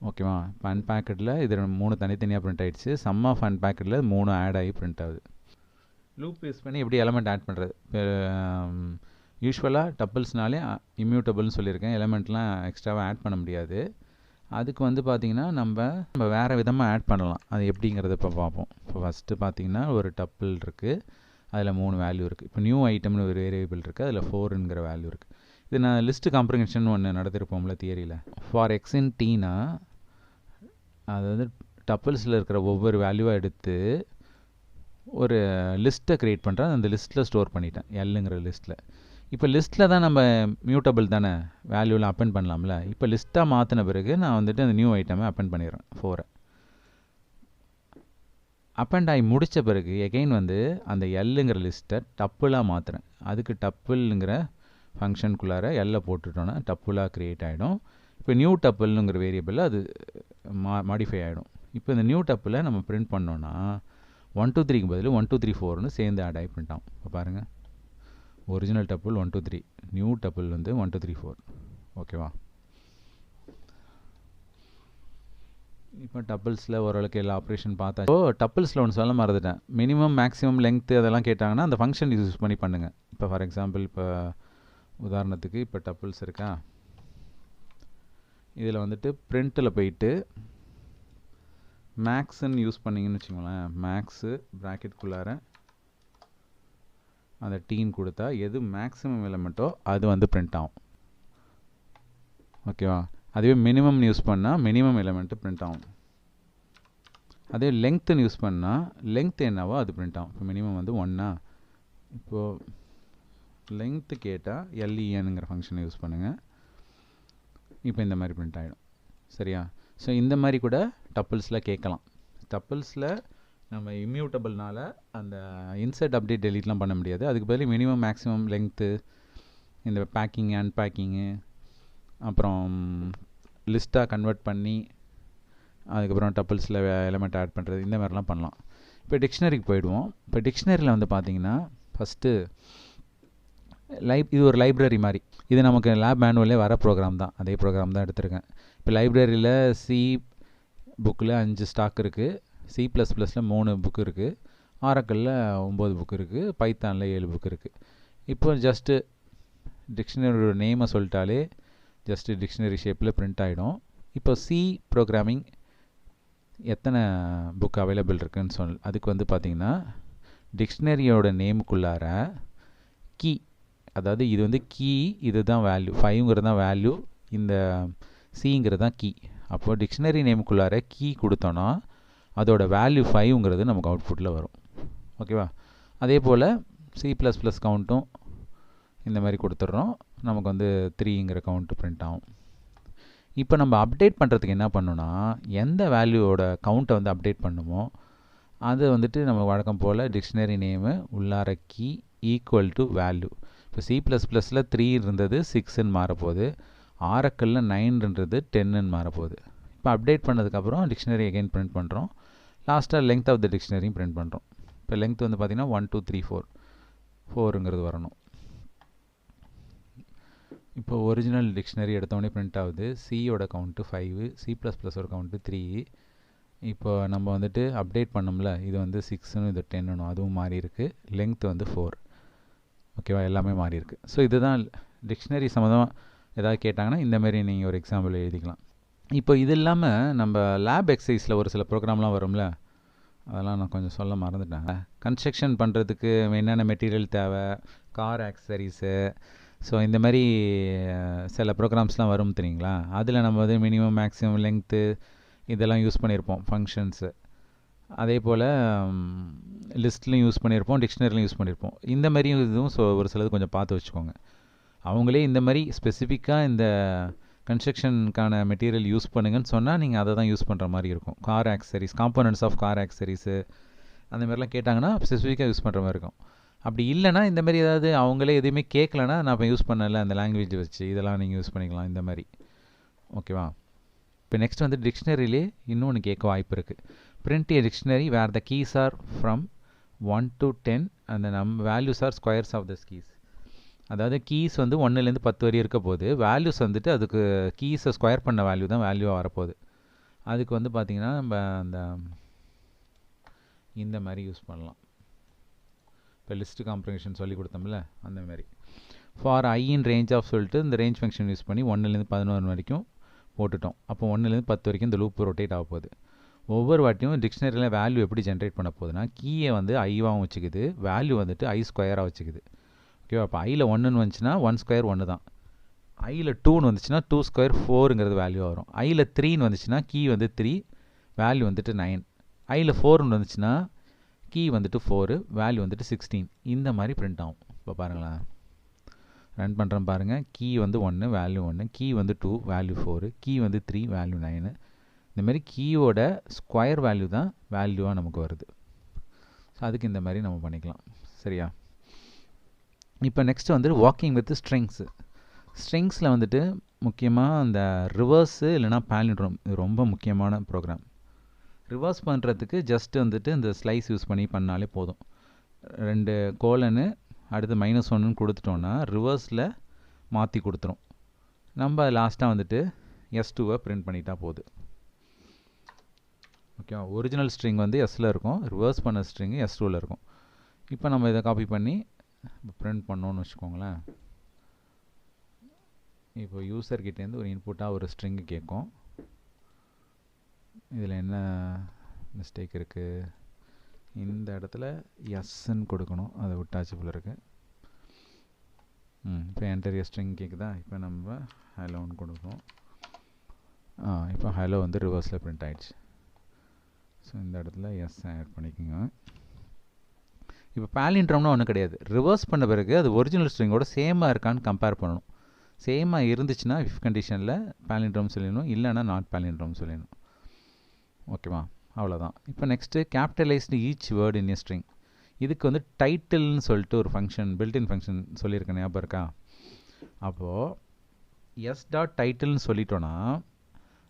ஓகேவா? இப்போ அன்பேக்கடில் இது 3 தனித்தனியாக பிரிண்ட் ஆகிடுச்சு. சம் ஆஃப் அன்பேக்கடில் 3 ஆட் ஆகி பிரிண்ட் ஆகுது. லூப் யூஸ் பண்ணி எப்படி எலமெண்ட் ஆட் பண்ணுறது? இப்போ யூஸ்வலாக டப்பிள்ஸ்னாலே இம்யூட்டபிள்னு சொல்லியிருக்கேன், எலமெண்ட்லாம் எக்ஸ்ட்ராவாக ஆட் பண்ண முடியாது. அதுக்கு வந்து பார்த்திங்கன்னா நம்ம வேறு விதமாக ஆட் பண்ணலாம். அது எப்படிங்கிறத இப்போ பார்ப்போம். இப்போ ஃபஸ்ட்டு பார்த்திங்கன்னா ஒரு டப்பிள் இருக்குது, அதில் 3 வேல்யூ இருக்குது. இப்போ நியூ ஐட்டம்னு ஒரு வேரியபிள் இருக்குது, அதில் 4ங்கிற வேல்யூ இருக்குது. இது நான் லிஸ்ட்டு காம்ப்ரிஹென்ஷன் ஒன்று நடத்திருப்போம்ல தியரியில். ஃபார் எக்ஸ் இன் டீனா, அதாவது டப்பிள்ஸில் இருக்கிற ஒவ்வொரு வேல்யூவாக எடுத்து ஒரு லிஸ்ட்டை க்ரியேட் பண்ணுறேன், அந்த லிஸ்ட்டில் ஸ்டோர் பண்ணிட்டேன், எல்லுங்கிற லிஸ்ட்டில். இப்போ லிஸ்ட்டில் தான் நம்ம மியூட்டபிள் தானே, வேல்யூவில் அப்பெண்ட் பண்ணலாம்ல. இப்போ லிஸ்ட்டாக மாற்றின பிறகு நான் வந்துட்டு அந்த நியூ ஐட்டமை அப்பெண்ட் பண்ணிடுறேன். 4 அப்பெண்ட் ஆகி முடித்த பிறகு எகெயின் வந்து அந்த எல்லுங்கிற லிஸ்ட்டை டப்புளாக மாற்றுறேன். அதுக்கு டப்புளுங்கிற ஃபங்க்ஷனுக்குள்ளார எல்லை போட்டுட்டோன்னா டப்புளாக க்ரியேட் ஆகிடும். இப்போ நியூ டப்புளுங்கிற வேரியபிளில் அது மாடிஃபை ஆகிடும். இப்போ இந்த நியூ டப்பில் நம்ம பிரிண்ட் பண்ணோன்னா 1 2 3க்கு பதில் 1 2 3 4ன்னு சேர்ந்து ஆட் ஆகி பிரிண்ட் ஆகும். இப்போ பாருங்கள், ஒரிஜினல் டப்புள் 1 2 3, நியூ டப்புள் வந்து 1 2 3 4. ஓகேவா? இப்போ டப்பிள்ஸில் ஓரளவுக்கு எல்லா ஆப்ரேஷன் பார்த்தா. டப்பிள்ஸில் ஒன்று சொல்ல மறந்துட்டேன், மினிமம் மேக்ஸிமம் லெங்க்த்து அதெல்லாம் கேட்டாங்கன்னா அந்த ஃபங்க்ஷன் யூஸ் பண்ணி பண்ணுங்கள். இப்போ ஃபார் எக்ஸாம்பிள், இப்போ உதாரணத்துக்கு இப்போ டப்பிள்ஸ் இருக்கா, இதில் வந்துட்டு பிரிண்ட்டில் போயிட்டு மேக்ஸ்ன்னு யூஸ் பண்ணிங்கன்னு வச்சுக்கோங்களேன். மேக்ஸு ப்ராக்கெட்குள்ளார அந்த டீன் கொடுத்தா எது மேக்ஸிமம் எலிமெண்ட்டோ அது வந்து பிரிண்ட் ஆகும். ஓகேவா? அதுவே மினிமம் யூஸ் பண்ணால் மினிமம் எலிமெண்ட்டு பிரிண்ட் ஆகும். அதே லெங்க்த்துன்னு யூஸ் பண்ணால் லெங்க்த் என்னவோ அது பிரிண்ட் ஆகும். இப்போ மினிமம் வந்து 1. இப்போது லெங்க்த்து கேட்டால் LENங்கிற ஃபங்க்ஷனை யூஸ் பண்ணுங்கள். இப்போ இந்த மாதிரி பிரிண்ட் ஆகிடும். சரியா? ஸோ இந்த மாதிரி கூட டப்பிள்ஸில் கேட்கலாம். டப்பிள்ஸில் நம்ம இம்யூட்டபிள்னால அந்த இன்சர்ட் அப்டேட் டெலீட்லாம் பண்ண முடியாது. அதுக்கு பதில் மினிமம் மேக்ஸிமம் லெங்க்த்து, இந்த பேக்கிங்கு அன்பேக்கிங்கு, அப்புறம் லிஸ்ட்டாக கன்வெர்ட் பண்ணி அதுக்கப்புறம் டப்பிள்ஸில் எலமெண்ட் ஆட் பண்ணுறது, இந்த மாதிரிலாம் பண்ணலாம். இப்போ டிக்ஷனரிக்கு போயிடுவோம். இப்போ டிக்ஷனரியில் வந்து பார்த்திங்கன்னா ஃபஸ்ட்டு இது ஒரு லைப்ரரி மாதிரி. இது நமக்கு லேப் மேனுவலே வர ப்ரோக்ராம் தான், அதே ப்ரோக்ராம் தான் எடுத்திருக்கேன். இப்போ லைப்ரரியில் சி புக்கில் 5 ஸ்டாக் இருக்குது, C++ல் 3 புக்கு இருக்குது, ஆரக்கிளில் 9 புக்கு இருக்குது, பைத்தானில் 7 புக்கு இருக்குது. இப்போ ஜஸ்ட்டு டிக்ஷனரியோட நேமை சொல்லிட்டாலே ஜஸ்ட்டு டிக்ஷனரி ஷேப்பில் பிரிண்ட் ஆகிடும். இப்போ சி ப்ரோக்ராமிங் எத்தனை புக் அவைலபிள் இருக்குதுன்னு அதுக்கு வந்து பார்த்திங்கன்னா டிக்ஷனரியோட நேமுக்குள்ளார கீ, அதாவது இது வந்து கீ, இது தான் வேல்யூ, 5ங்கிறது தான் வேல்யூ, இந்த சிங்கிறது தான் கீ. அப்போது டிக்ஷனரி நேமுக்குள்ளார கீ கொடுத்தோன்னா அதோட வேல்யூ 5ங்கிறது நமக்கு அவுட்புட்டில் வரும். ஓகேவா? அதே போல் C++ கவுண்ட்டும் இந்த மாதிரி கொடுத்துட்றோம், நமக்கு வந்து 3ங்கிற கவுண்ட்டு பிரிண்ட் ஆகும். இப்போ நம்ம அப்டேட் பண்ணுறதுக்கு என்ன பண்ணணும்னா, எந்த வேல்யூவோட கவுண்ட்டை வந்து அப்டேட் பண்ணுமோ அது வந்துட்டு நம்ம வழக்கம் போல் டிக்ஷனரி நேமு உள்ளார கீ ஈக்குவல் டு வேல்யூ. இப்போ C++ல் 3 இருந்தது 6ன்னு மாறப்போகுது, ஆரக்கிளில் 9ன்றது 10ன்னு மாறப்போகுது. இப்போ அப்டேட் பண்ணதுக்கப்புறம் டிக்ஷனரி அகைன் பிரிண்ட் பண்ணுறோம். லாஸ்ட்டாக லெங்த் ஆஃப் த டிக்ஷனரியும் பிரிண்ட் பண்ணுறோம். இப்போ லெங்த் வந்து பார்த்திங்கன்னா 1 2 3 4 4ங்கிறது வரணும். இப்போ ஒரிஜினல் டிக்ஷனரி எடுத்தோடனே பிரிண்ட் ஆகுது. சியோட கவுண்ட்டு 5, C++ஓட கவுண்ட்டு 3. இப்போ நம்ம வந்துட்டு அப்டேட் பண்ணோம்ல, இது வந்து 6ன்னு இது 10ன்னு அதுவும் மாறி இருக்குது, லெங்த் வந்து 4. ஓகேவா? எல்லாமே மாறி இருக்குது. ஸோ இதுதான் டிக்ஷனரி சம்மந்தமாக ஏதாவது கேட்டாங்கன்னா இந்தமாரி நீங்கள் ஒரு எக்ஸாம்பிள் எழுதிக்கலாம். இப்போ இது இல்லாமல் நம்ம லேப் எக்ஸசைஸில் ஒரு சில ப்ரோக்ராம்லாம் வரும்ல, அதெல்லாம் நான் கொஞ்சம் சொல்ல மறந்துட்டேன். கன்ஸ்ட்ரக்ஷன் பண்ணுறதுக்கு என்னென்ன மெட்டீரியல் தேவை, கார் ஆக்சசரிஸு, ஸோ இந்த மாதிரி சில ப்ரோக்ராம்ஸ்லாம் வரும் தெரியுங்களா? அதில் நம்ம வந்து மினிமம் மேக்ஸிமம் லெங்க்த்து இதெல்லாம் யூஸ் பண்ணியிருப்போம், ஃபங்க்ஷன்ஸு. அதே போல் லிஸ்ட்லையும் யூஸ் பண்ணியிருப்போம், டிக்ஷனரிலையும் யூஸ் பண்ணியிருப்போம். இந்த மாதிரியும் இதுவும் ஒரு சிலது கொஞ்சம் பார்த்து வச்சுக்கோங்க. அவங்களே இந்த மாதிரி ஸ்பெசிஃபிக்காக இந்த கன்ஸ்ட்ரக்ஷனுக்கான மெட்டீரியல் யூஸ் பண்ணுங்கன்னு சொன்னால் நீங்கள் அதை தான் யூஸ் பண்ணுற மாதிரி இருக்கும். Car accessories, components of car accessories அந்த மாதிரிலாம் கேட்டாங்கன்னா ஸ்பெசிஃபிக்காக யூஸ் பண்ணுற மாதிரி இருக்கும். அப்படி இல்லைனா இந்த மாதிரி ஏதாவது அவங்களே எதுவுமே கேட்கலன்னா நான் இப்போ யூஸ் பண்ணலை அந்த லாங்குவேஜ் வச்சு இதெல்லாம் நீங்கள் யூஸ் பண்ணிக்கலாம் இந்த மாதிரி. ஓகேவா? இப்போ நெக்ஸ்ட் வந்து டிக்ஷனரியிலே இன்னொன்று கேட்க வாய்ப்பு இருக்குது. Print a dictionary where the keys are from 1 to 10 அந்த values are squares of the keys. அதாவது கீஸ் வந்து 1லேருந்து 10 வரை இருக்க போது, வேல்யூஸ் வந்துட்டு அதுக்கு கீஸை ஸ்கொயர் பண்ண வேல்யூ தான் வேல்யூவாக வரப்போகுது. அதுக்கு வந்து பார்த்திங்கன்னா நம்ம அந்த இந்த மாதிரி யூஸ் பண்ணலாம். இப்போ லிஸ்ட்டு காம்ப்ரிஹென்ஷன் சொல்லி கொடுத்தோம்ல அந்த மாதிரி. For i in range of சொல்லிட்டு இந்த ரேஞ்ச் ஃபங்க்ஷன் யூஸ் பண்ணி 1லேருந்து 11 வரைக்கும் போட்டுட்டோம். அப்போ 1லேருந்து 10 வரைக்கும் இந்த லூப் ரொட்டேட் ஆக போகுது. ஒவ்வொரு வாட்டியும் டிக்ஷனரியில் வேல்யூ எப்படி ஜென்ரேட் பண்ண போகுதுன்னா, கீயை வந்து ஐவாகவும் வச்சுக்குது, வேல்யூ வந்துட்டு ஐ ஸ்கொயராக வச்சுக்குது. ஓகேவா? அப்போ ஐயில் 1ன்னு வந்துச்சுன்னா 1 ஸ்கொயர் 1 தான், ஐயில் 2ன்னு வந்துச்சுன்னா 2 ஸ்கொயர் 4ங்கிறது வேல்யூ வரும், ஐயில் 3ன்னு வந்துச்சுன்னா கீ வந்து 3, வேல்யூ வந்துட்டு 9, ஐயில் 4ன்னு வந்துச்சுன்னா கீ வந்துட்டு 4, வேல்யூ வந்துட்டு 16. இந்த மாதிரி பிரிண்ட் ஆகும். இப்போ பாருங்களேன், ரன் பண்ணுறேன் பாருங்கள். கீ வந்து 1, வேல்யூ 1, கீ வந்து 2, வேல்யூ 4, கீ வந்து 3, வேல்யூ 9. இந்த மாதிரி கீயோட ஸ்கொயர் வேல்யூ தான் வேல்யூவாக நமக்கு வருது. ஸோ அதுக்கு இந்த மாதிரி நம்ம பண்ணிக்கலாம். சரியா? இப்போ நெக்ஸ்ட் வந்து வாக்கிங் வித் ஸ்ட்ரிங்ஸு. ஸ்ட்ரிங்ஸில் வந்துட்டு முக்கியமாக அந்த ரிவர்ஸு இல்லைனா பாலிண்ட்ரோம், இது ரொம்ப முக்கியமான ப்ரோக்ராம். ரிவர்ஸ் பண்ணுறதுக்கு ஜஸ்ட்டு வந்துட்டு இந்த ஸ்லைஸ் யூஸ் பண்ணி பண்ணாலே போதும். 2 கோலனு அடுத்து -1ன்னு கொடுத்துட்டோன்னா ரிவர்ஸில் மாற்றி கொடுத்துரும். நம்ம லாஸ்ட்டாக வந்துட்டு S2வை பிரிண்ட் பண்ணிட்டா போகுது. ஓகேவா? ஒரிஜினல் ஸ்ட்ரிங் வந்து எஸ்ஸில் இருக்கும், ரிவர்ஸ் பண்ண ஸ்ட்ரிங் S2வில் இருக்கும். இப்போ நம்ம இதை காப்பி பண்ணி பிரிண்ட் பண்ணோன்னு வச்சுக்கோங்களேன். இப்போ யூசர்கிட்டேருந்து ஒரு இன்புட்டாக ஒரு ஸ்ட்ரிங்கு கேட்கும். இதில் என்ன மிஸ்டேக் இருக்குது, இந்த இடத்துல எஸ்ன்னு கொடுக்கணும், அதை விட்டாச்சு போல இருக்குது. இப்போ என்டர் ஸ்ட்ரிங் கேட்குதா? இப்போ நம்ம ஹலோன்னு கொடுப்போம். இப்போ ஹலோ வந்து ரிவர்ஸில் பிரிண்ட் ஆகிடுச்சு. ஸோ இந்த இடத்துல எஸ் ஆட் பண்ணிக்கோங்க. இப்போ பாலிண்ட்ரோம்னா ஒன்றும் கிடையாது, ரிவர்ஸ் பண்ண பிறகு அது ஒரிஜினல் ஸ்ட்ரிங்கோட சேமாக இருக்கான்னு கம்பேர் பண்ணணும். சேமாக இருந்துச்சுன்னா இஃப் கண்டிஷனில் பாலிண்ட்ரோம் சொல்லணும், இல்லைன்னா நாட் பாலிண்ட்ரோம் சொல்லணும். ஓகேவா? அவ்வளோதான். இப்போ next capitalised each word in a string. இதுக்கு வந்து டைட்டில்னு சொல்லிட்டு ஒரு ஃபங்க்ஷன், பில்டின் ஃபங்க்ஷன் சொல்லியிருக்கேன், ஞாபகம் இருக்கா? அப்போது எஸ் டாட் டைட்டில்னு சொல்லிட்டோன்னா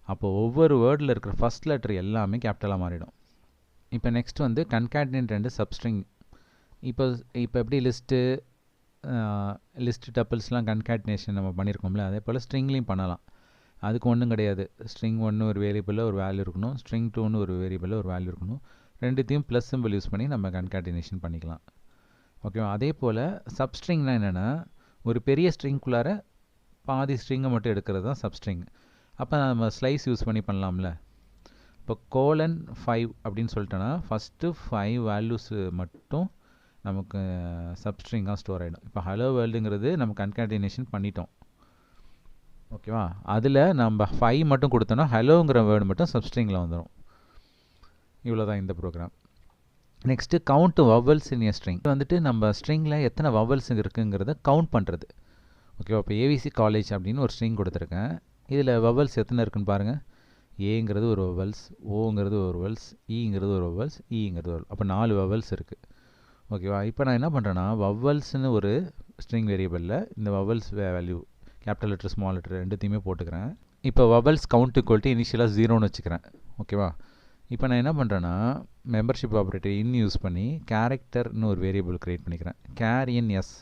அப்போது ஒவ்வொரு வேர்டில் இருக்கிற ஃபஸ்ட் லெட்டர் எல்லாமே கேபிட்டலாக மாறிடும். இப்போ நெக்ஸ்ட் வந்து கன்காட்டினேட் அண்டு சப்ஸ்ட்ரிங். இப்போ எப்படி லிஸ்ட்டு டப்பிள்ஸ்லாம் கன்காட்டினேஷன் நம்ம பண்ணியிருக்கோம்ல, அதே போல் ஸ்ட்ரிங்லேயும் பண்ணலாம். அதுக்கு ஒன்றும் கிடையாது. ஸ்ட்ரிங் 1 ஒரு வேரியபிளில் ஒரு வேல்யூ இருக்கணும், ஸ்ட்ரிங் 2 ஒரு வேரியபிளில் ஒரு வேல்யூ இருக்கணும். ரெண்டுத்தையும் ப்ளஸ் சிம்பிள் யூஸ் பண்ணி நம்ம கன்காட்டினேஷன் பண்ணிக்கலாம். ஓகேவா? அதே போல் சப்ஸ்ட்ரிங்னா என்னென்னா, ஒரு பெரிய ஸ்ட்ரிங்குள்ளார பாதி ஸ்ட்ரிங்கை மட்டும் எடுக்கிறது தான் சப்ஸ்ட்ரிங். அப்போ நம்ம ஸ்லைஸ் யூஸ் பண்ணி பண்ணலாம்ல. இப்போ :5 அப்படின்னு சொல்லிட்டோன்னா ஃபஸ்ட்டு 5 வேல்யூஸ் மட்டும் நமக்கு சப்ஸ்ட்ரிங்காக ஸ்டோர் ஆகிடும். இப்போ ஹலோ வேர்ல்டுங்கிறது நம்ம கன்காட்டினேஷன் பண்ணிட்டோம். ஓகேவா? அதில் நம்ம 5 மட்டும் கொடுத்தோன்னா ஹலோங்கிற வேர்டு மட்டும் சப்ஸ்ட்ரிங்கில் வந்துடும். இவ்வளோ தான் இந்த program. Next count vowels in a string. வந்துட்டு நம்ம ஸ்ட்ரிங்கில் எத்தனை வவல்ஸ் இருக்குங்கிறத கவுண்ட் பண்ணுறது. ஓகேவா? இப்போ ஏவிசி காலேஜ் அப்படின்னு ஒரு ஸ்ட்ரிங் கொடுத்துருக்கேன். இதில் வவல்ஸ் எத்தனை இருக்குன்னு பாருங்கள். ஏங்கிறது ஒரு வவல்ஸ், ஓங்கிறது ஒரு வவல்ஸ், ஈங்கிறது ஒரு வவல்ஸ், ஈங்கிறது ஒரு. அப்போ 4 வவல்ஸ் இருக்குது. ஓகேவா? இப்போ நான் என்ன பண்ணுறேன்னா, வவல்ஸ்னு ஒரு ஸ்ட்ரிங் வேரியபிளில் இந்த vowels value capital letter small letter ரெண்டுத்தையுமே போட்டுக்கிறேன். இப்போ வவல்ஸ் கவுண்ட் ஈக்குவல் இனிஷியலாக 0ன்னு வச்சுக்கிறேன். ஓகேவா? இப்போ நான் என்ன பண்ணுறேன்னா, மெம்பர்ஷிப் ஆப்ரேட்டர் யூஸ் பண்ணி கேரக்டர்னு ஒரு வேரியபிள் க்ரியேட் பண்ணிக்கிறேன். Care in yes.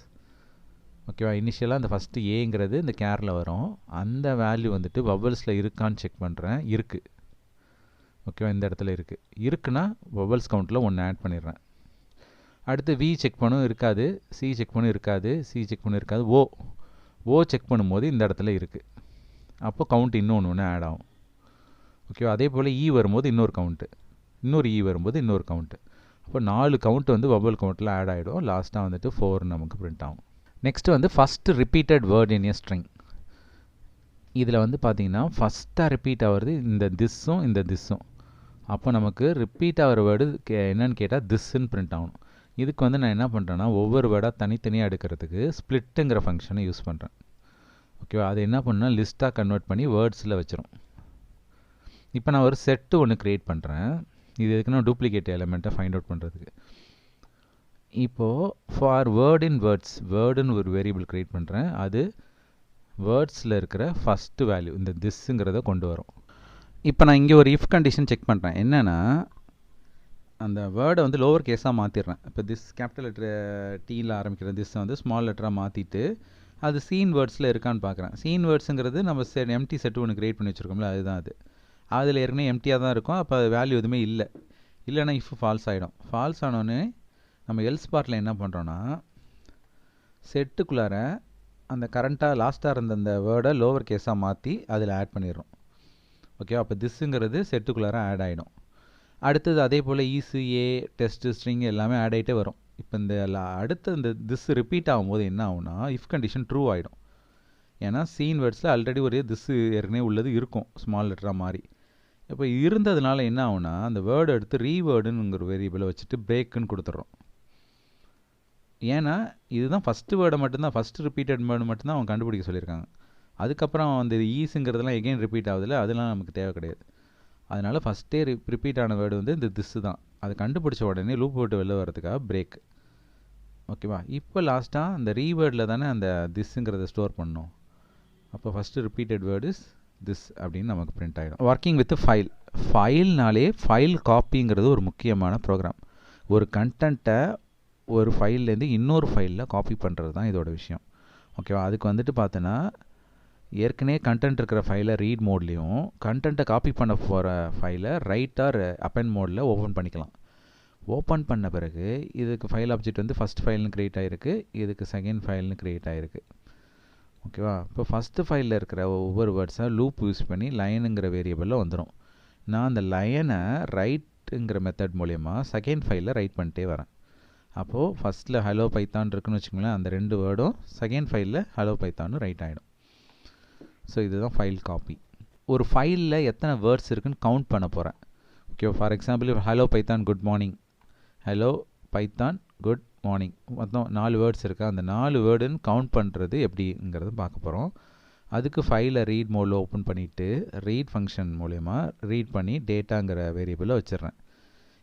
ஓகேவா? இனிஷியலாக அந்த ஃபஸ்ட்டு ஏங்கிறது இந்த கேரில் வரும். அந்த வேல்யூ வந்துட்டு வவல்ஸில் இருக்கான்னு செக் பண்ணுறேன். இருக்குது. ஓகேவா? இந்த இடத்துல இருக்குன்னா வவல்ஸ் கவுண்ட்டில் 1 ஆட் பண்ணிடுறேன். அடுத்து வி செக் பண்ணும், இருக்காது. சி செக் பண்ணும், இருக்காது. சி செக் பண்ணும், இருக்காது. ஓ செக் பண்ணும்போது இந்த இடத்துல இருக்குது. அப்போ கவுண்ட் இன்னொன்று ஆட் ஆகும். ஓகேவா? அதே போல் இ வரும்போது இன்னொரு கவுண்ட்டு, இன்னொரு இ வரும்போது இன்னொரு கவுண்ட்டு. அப்போ 4 கவுண்ட் வந்து வவல் கவுண்ட்டில் ஆட் ஆகிடும். லாஸ்ட்டாக வந்துட்டு 4 நமக்கு பிரிண்ட் ஆகும். நெக்ஸ்ட்டு வந்து first repeated word in a string. இதில் வந்து பார்த்தீங்கன்னா ஃபஸ்ட்டாக ரிப்பீட் ஆகிறது இந்த திஸ்ஸும் இந்த திஸ்ஸும். அப்போ நமக்கு ரிப்பீட் ஆகிற வேர்டு என்னன்னு கேட்டால் திஸ்ன்னு பிரிண்ட் ஆகணும். இதுக்கு வந்து நான் என்ன பண்ணுறேன்னா, ஒவ்வொரு வேர்டாக தனித்தனியாக எடுக்கிறதுக்கு ஸ்ப்ளிட்டுங்கிற ஃபங்க்ஷனை யூஸ் பண்ணுறேன். ஓகேவா? அது என்ன பண்ணால் லிஸ்ட்டாக கன்வெர்ட் பண்ணி வேர்ட்ஸில் வச்சிடும். இப்போ நான் ஒரு செட்டு ஒன்று க்ரியேட் பண்ணுறேன். இது எதுக்குன்னா டூப்ளிகேட் எலிமெண்ட்டை ஃபைண்ட் அவுட் பண்ணுறதுக்கு. இப்போது ஃபார் வேர்ட் இன் வேர்ட்ஸ், வேர்டுன்னு ஒரு வேரியபிள் க்ரியேட் பண்ணுறேன். அது வேர்ட்ஸில் இருக்கிற ஃபஸ்ட்டு வேல்யூ இந்த திஸ்ஸுங்கிறத கொண்டு வரும். இப்போ நான் இங்கே ஒரு இஃப் கண்டிஷன் செக் பண்ணுறேன். என்னென்னா, அந்த வேர்டை வந்து லோவர் கேஸாக மாற்றிடுறேன். இப்போ திஸ் கேபிட்டல் லெட்டர் டீயில் ஆரம்பிக்கிற திஸ்ஸை வந்து ஸ்மால் லெட்டராக மாற்றிட்டு அது சீன் வேர்ட்ஸில் இருக்கான்னு பார்க்குறேன். சீன் வேர்ட்ஸுங்கிறது நம்ம எம்டி செட்டு ஒன்று க்ரியேட் பண்ணி வச்சுருக்கோம்ல, அதுதான் அது. அதில் ஏற்கனவே எம்டியாக தான் இருக்கும். அப்போ அது வேல்யூ எதுவுமே இல்லைன்னா இஃப் ஃபால்ஸ் ஆகிடும். ஃபால்ஸ் ஆனோடனே நம்ம எல்ஸ் பார்ட்டில் என்ன பண்ணுறோன்னா, செட்டுக்குள்ளார அந்த கரண்ட்டாக லாஸ்ட்டாக இருந்த அந்த வேர்டை லோவர் கேஸாக மாற்றி அதில் ஆட் பண்ணிடுறோம். ஓகே? அப்போ திஸ்ஸுங்கிறது செட்டுக்குள்ளார ஆட் ஆகிடும். அடுத்தது அதே போல் ஈஸு, ஏ, டெஸ்ட்டு, ஸ்ட்ரிங் எல்லாமே ஆட் ஆகிட்டே வரும். இப்போ அடுத்த இந்த திஸ் ரிப்பீட் ஆகும்போது என்ன ஆகும்னா, இஃப் கண்டிஷன் ட்ரூ ஆகிடும். ஏன்னா சீன் வேர்ட்ஸில் ஆல்ரெடி ஒரு திஸ் ஏற்கனவே உள்ளது இருக்கும், ஸ்மால் லெட்டராக மாறி. இப்போ இருந்ததுனால என்ன ஆகும்னா, அந்த வேர்டு எடுத்து ரீவேர்டுங்கிற வேரியபிளை வச்சுட்டு பிரேக்குன்னு கொடுத்துட்றோம். ஏன்னா இதுதான் ஃபஸ்ட்டு வேர்டை மட்டும்தான், ஃபஸ்ட்டு ரிப்பீட்டட் வேர்டு மட்டும்தான் அவங்க கண்டுபிடிக்க சொல்லியிருக்காங்க. அதுக்கப்புறம் அந்த ஈஸுங்கிறதுலாம் எகெயின் ரிப்பீட் ஆகுதுல்ல, அதெல்லாம் நமக்கு தேவை கிடையாது. அதனால் ஃபஸ்ட்டே ரிப்பீட் ஆன வேர்டு வந்து இந்த திஸ்ஸு தான். அது கண்டுபிடிச்ச உடனே லூப் விட்டு வெளில வரதுக்காக பிரேக். ஓகேவா? இப்போ லாஸ்ட்டாக அந்த ரீவேர்டில் தானே அந்த திஸ்ஸுங்கிறத ஸ்டோர் பண்ணோம். அப்போ first repeated word is this அப்படின்னு நமக்கு பிரிண்ட் ஆகிடும். Working with file. ஃபைல்னாலே ஃபைல் காப்பிங்கிறது ஒரு முக்கியமான ப்ரோக்ராம். ஒரு கண்டென்ட்டை ஒரு ஃபைல்லேருந்து இன்னொரு ஃபைலில் காப்பி பண்ணுறது தான் இதோட விஷயம். ஓகேவா? அதுக்கு வந்துட்டு பார்த்தோன்னா, ஏற்கனவே கண்டென்ட் இருக்கிற ஃபைலை ரீட் மோட்லேயும் கண்டென்ட்டை காப்பி பண்ண போகிற ஃபைலை ரைட் ஆர் அப்பெண்ட் மோடில் ஓப்பன் பண்ணிக்கலாம். ஓப்பன் பண்ண பிறகு இதுக்கு ஃபைல் ஆப்ஜெக்ட் வந்து ஃபஸ்ட் ஃபைல்னு க்ரியேட் ஆகிருக்கு, இதுக்கு செகண்ட் ஃபைல்னு க்ரியேட் ஆகிருக்கு. ஓகேவா? இப்போ ஃபஸ்ட்டு ஃபைலில் இருக்கிற ஒவ்வொரு வேர்ட்ஸாக லூப் யூஸ் பண்ணி லைனுங்கிற வேரியபிளில் வந்துடும். நான் அந்த லைனை ரைட்டுங்கிற மெத்தட் மூலயமா செகண்ட் ஃபைலில் ரைட் பண்ணிட்டே வரேன். அப்போது ஃபஸ்ட்டில் ஹலோ பைத்தான் இருக்குன்னு வச்சுக்கோங்களேன், அந்த 2 வேர்டும் செகண்ட் ஃபைலில் ஹலோ பைத்தான்னு ரைட் ஆகிடும். ஸோ இதுதான் ஃபைல் காப்பி. ஒரு ஃபைலில் எத்தனை வேர்ட்ஸ் இருக்குன்னு கவுண்ட் பண்ண போகிறேன். Okay? For example hello Python good morning, hello Python good morning, மொத்தம் 4 வேர்ட்ஸ் இருக்குது. அந்த 4 வேர்டுன்னு கவுண்ட் பண்ணுறது எப்படிங்கிறது பார்க்க போகிறோம். அதுக்கு ஃபைலை ரீட் மோடில் ஓப்பன் பண்ணிவிட்டு ரீட் ஃபங்க்ஷன் மூலயமா ரீட் பண்ணி டேட்டாங்கிற வேரியபிளை வச்சிடுறேன்.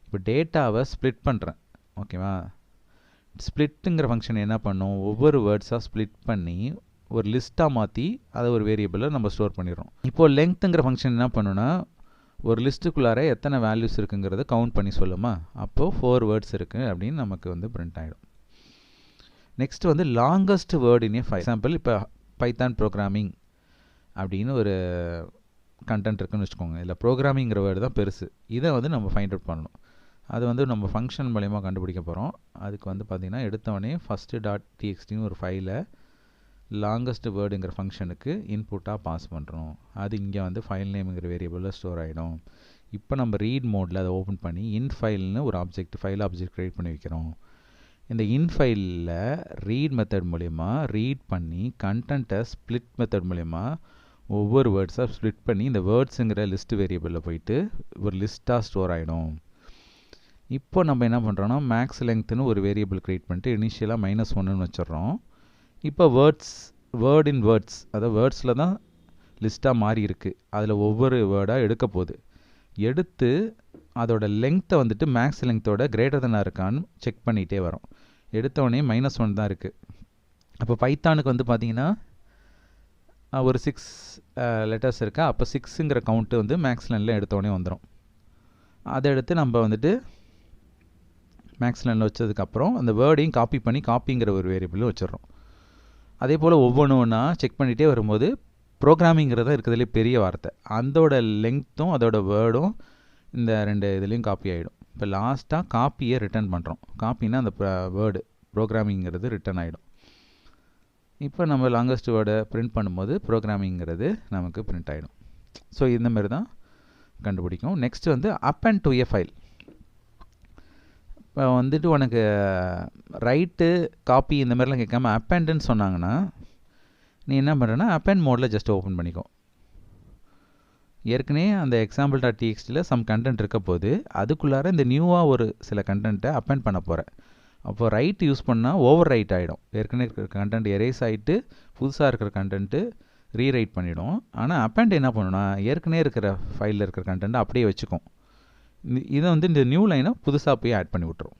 இப்போ டேட்டாவை ஸ்ப்ளிட் பண்ணுறேன். ஓகேவா? ஸ்ப்ளிட்டுங்கிற ஃபங்க்ஷன் என்ன பண்ணும், ஒவ்வொரு வேர்ட்ஸாக ஸ்ப்ளிட் பண்ணி ஒரு லிஸ்ட்டாக மாற்றி அதை ஒரு வேரியபிளில் நம்ம ஸ்டோர் பண்ணிடுறோம். இப்போது லெங்க்த்துங்கிற ஃபங்க்ஷன் என்ன பண்ணுன்னா ஒரு லிஸ்ட்டுக்குள்ளார எத்தனை வேல்யூஸ் இருக்குங்கிறத கவுண்ட் பண்ணி சொல்லுமா. அப்போது 4 வேர்ட்ஸ் இருக்குது அப்படின்னு நமக்கு வந்து பிரிண்ட் ஆகிடும். நெக்ஸ்ட் வந்து லாங்கஸ்ட் வேர்ட் இன் ஏ ஃபைல். எக்ஸாம்பிள் இப்போ பைத்தான் ப்ரோக்ராமிங் அப்படின்னு ஒரு கண்டென்ட் இருக்குன்னு வச்சுக்கோங்க. இல்லை ப்ரோக்ராமிங்கிற வேர்டு தான் பெருசு. இதை வந்து நம்ம ஃபைண்ட் அவுட் பண்ணணும். அது வந்து நம்ம ஃபங்க்ஷன் மூலயமா கண்டுபிடிக்க போகிறோம். அதுக்கு வந்து பார்த்திங்கன்னா எடுத்தவொடனே first.txtன்னு ஒரு ஃபைலை லாங்கஸ்ட் வேர்டுங்கிற ஃபங்க்ஷனுக்கு இன்புட்டாக பாஸ் பண்ணுறோம். அது இங்கே வந்து ஃபைல் நேமுங்கிற வேரியபிளில் ஸ்டோர் ஆகிடும். இப்போ நம்ம ரீட் மோடில் அதை ஓப்பன் பண்ணி இன்ஃபைல்னு ஒரு ஃபைல் ஆப்ஜெக்ட் க்ரியேட் பண்ணி வைக்கிறோம். இந்த இன்ஃபைலில் ரீட் மெத்தட் மூலயமா ரீட் பண்ணி கண்டென்ட்டை ஸ்ப்ளிட் மெத்தட் மூலயமா ஒவ்வொரு வேர்ட்ஸாக ஸ்ப்ளிட் பண்ணி இந்த வேர்ட்ஸுங்கிற லிஸ்ட் வேரியபிளில் போயிட்டு ஒரு லிஸ்ட்டாக ஸ்டோர் ஆகிடும். இப்போ நம்ம என்ன பண்ணுறோன்னா மேக்ஸ் லெங்க்த்னு ஒரு வேரியபிள் க்ரியேட் பண்ணிட்டு இனிஷியலாக -1ன்னு வச்சிடுறோம். இப்போ வேர்ட் இன் வேர்ட்ஸ், அதாவது வேர்ட்ஸில் தான் லிஸ்ட்டாக மாறி இருக்குது. அதில் ஒவ்வொரு வேர்டாக எடுக்க போகுது. எடுத்து அதோட லெங்க்த்தை வந்துட்டு மேக்ஸ் லெங்க்த்தோட கிரேட்டர் தெனாக இருக்கான்னு செக் பண்ணிகிட்டே வரோம். எடுத்தவொடனே -1 தான் இருக்குது. அப்போ பைத்தானுக்கு வந்து பார்த்திங்கன்னா ஒரு 6 லெட்டர்ஸ் இருக்கா. அப்போ 6ங்கிற கவுண்ட்டு வந்து மேக்ஸ் லைனில் எடுத்தவொடனே வந்துடும். அதை எடுத்து நம்ம வந்துட்டு மேக்ஸ் லைனில் வச்சதுக்கப்புறம் அந்த வேர்டையும் காப்பி பண்ணி காப்பிங்கிற ஒரு வேரியபிளும் வச்சிடறோம். அதே போல் ஒவ்வொன்று ஒன்றா செக் பண்ணிகிட்டே வரும்போது ப்ரோக்ராமிங்கிறது இருக்கிறதுலே பெரிய வார்த்தை, அதோட லெங்க்த்தும் அதோட வேர்டும் இந்த 2 இதுலேயும் காப்பி ஆகிடும். இப்போ லாஸ்ட்டாக காப்பியை ரிட்டர்ன் பண்ணுறோம். காப்பின்னா அந்த வேர்டு ப்ரோக்ராமிங்கிறது ரிட்டர்ன் ஆகிடும். இப்போ நம்ம லாங்கஸ்ட் வேர்டை பிரிண்ட் பண்ணும்போது ப்ரோக்ராமிங்கிறது நமக்கு பிரிண்ட் ஆகிடும். ஸோ இந்த மாதிரி தான் கண்டுபிடிக்கும். நெக்ஸ்ட் வந்து append to a ஃபைல். இப்போ வந்துட்டு உனக்கு ரைட்டு காப்பி இந்த மாதிரிலாம் கேட்காம appendன்னு சொன்னாங்கன்னா நீ என்ன பண்ணுறேன்னா append மோடில் ஜஸ்ட் ஓப்பன் பண்ணிக்கோ. ஏற்கனவே அந்த example.txtல சம் கண்டென்ட் இருக்க போது அதுக்குள்ளார இந்த நியூவாக ஒரு சில கண்டென்ட்டை append பண்ண போகிறேன். அப்போ ரைட் யூஸ் பண்ணால் ஓவர் ரைட் ஆகிடும். ஏற்கனவே இருக்கிற கண்டென்ட் எரேஸ் ஆகிட்டு புதுசாக இருக்கிற கண்டென்ட்டு ரீரைட் பண்ணிவிடும். ஆனால் append என்ன பண்ணுன்னா ஏற்கனவே இருக்கிற ஃபைலில் இருக்கிற கண்டென்ட்டை அப்படியே வச்சுக்கும். இதை வந்து இந்த நியூ லைனை புதுசாக போய் ஆட் பண்ணி விட்டுரும்.